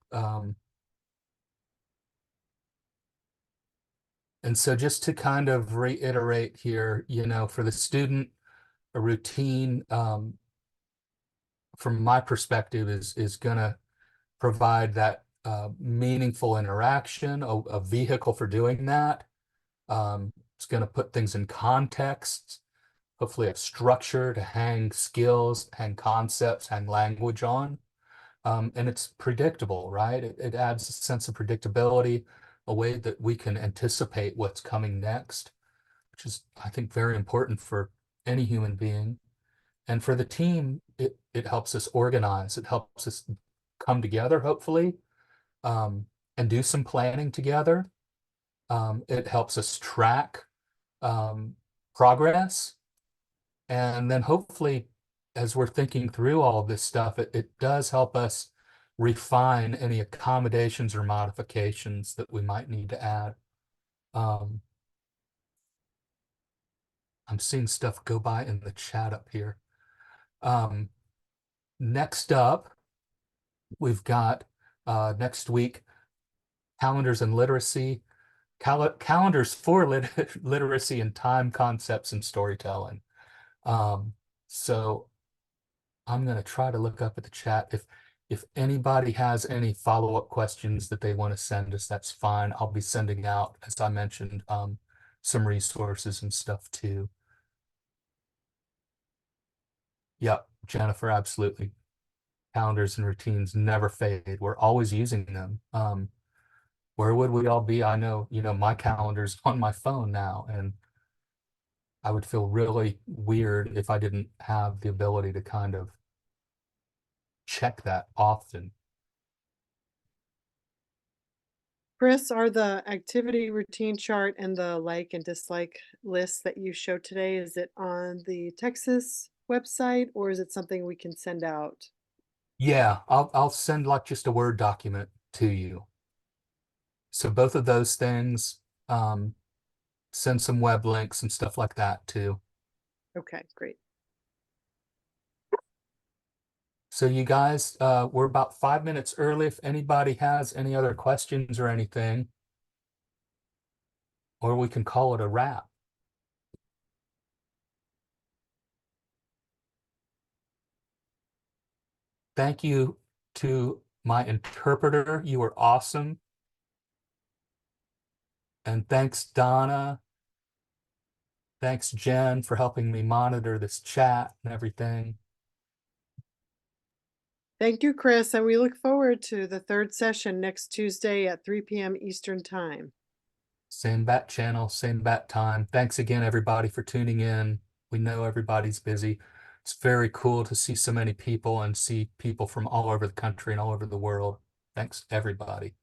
And so just to kind of reiterate here, for the student, a routine, from my perspective, is going to provide that meaningful interaction, a vehicle for doing that. It's going to put things in context, hopefully a structure to hang skills, hang concepts, hang language on. And it's predictable, right? It adds a sense of predictability, a way that we can anticipate what's coming next, which is, I think, very important for any human being. And for the team, it helps us organize. It helps us come together, hopefully, and do some planning together. It helps us track progress. And then hopefully, as we're thinking through all of this stuff, it does help us refine any accommodations or modifications that we might need to add. I'm seeing stuff go by in the chat up here. Next up, we've got next week, calendars and literacy, calendars for literacy and time concepts and storytelling. So I'm going to try to look up at the chat. If anybody has any follow-up questions that they want to send us, that's fine. I'll be sending out, as I mentioned, some resources and stuff too. Yep, Jennifer, absolutely. Calendars and routines never fade. We're always using them. Where would we all be? I know, my calendar's on my phone now, and I would feel really weird if I didn't have the ability to kind of check that often. Chris, are the activity routine chart and the like and dislike lists that you showed today, is it on the Texas website or is it something we can send out? Yeah, I'll send like just a Word document to you. So both of those things, send some web links and stuff like that too. Okay, great. So you guys, we're about 5 minutes early. If anybody has any other questions or anything, or we can call it a wrap. Thank you to my interpreter. You were awesome. And thanks, Donna. Thanks, Jen, for helping me monitor this chat and everything. Thank you, Chris, and we look forward to the third session next Tuesday at 3 p.m. Eastern Time. Same bat channel, same bat time. Thanks again, everybody, for tuning in. We know everybody's busy. It's very cool to see so many people and see people from all over the country and all over the world. Thanks, everybody.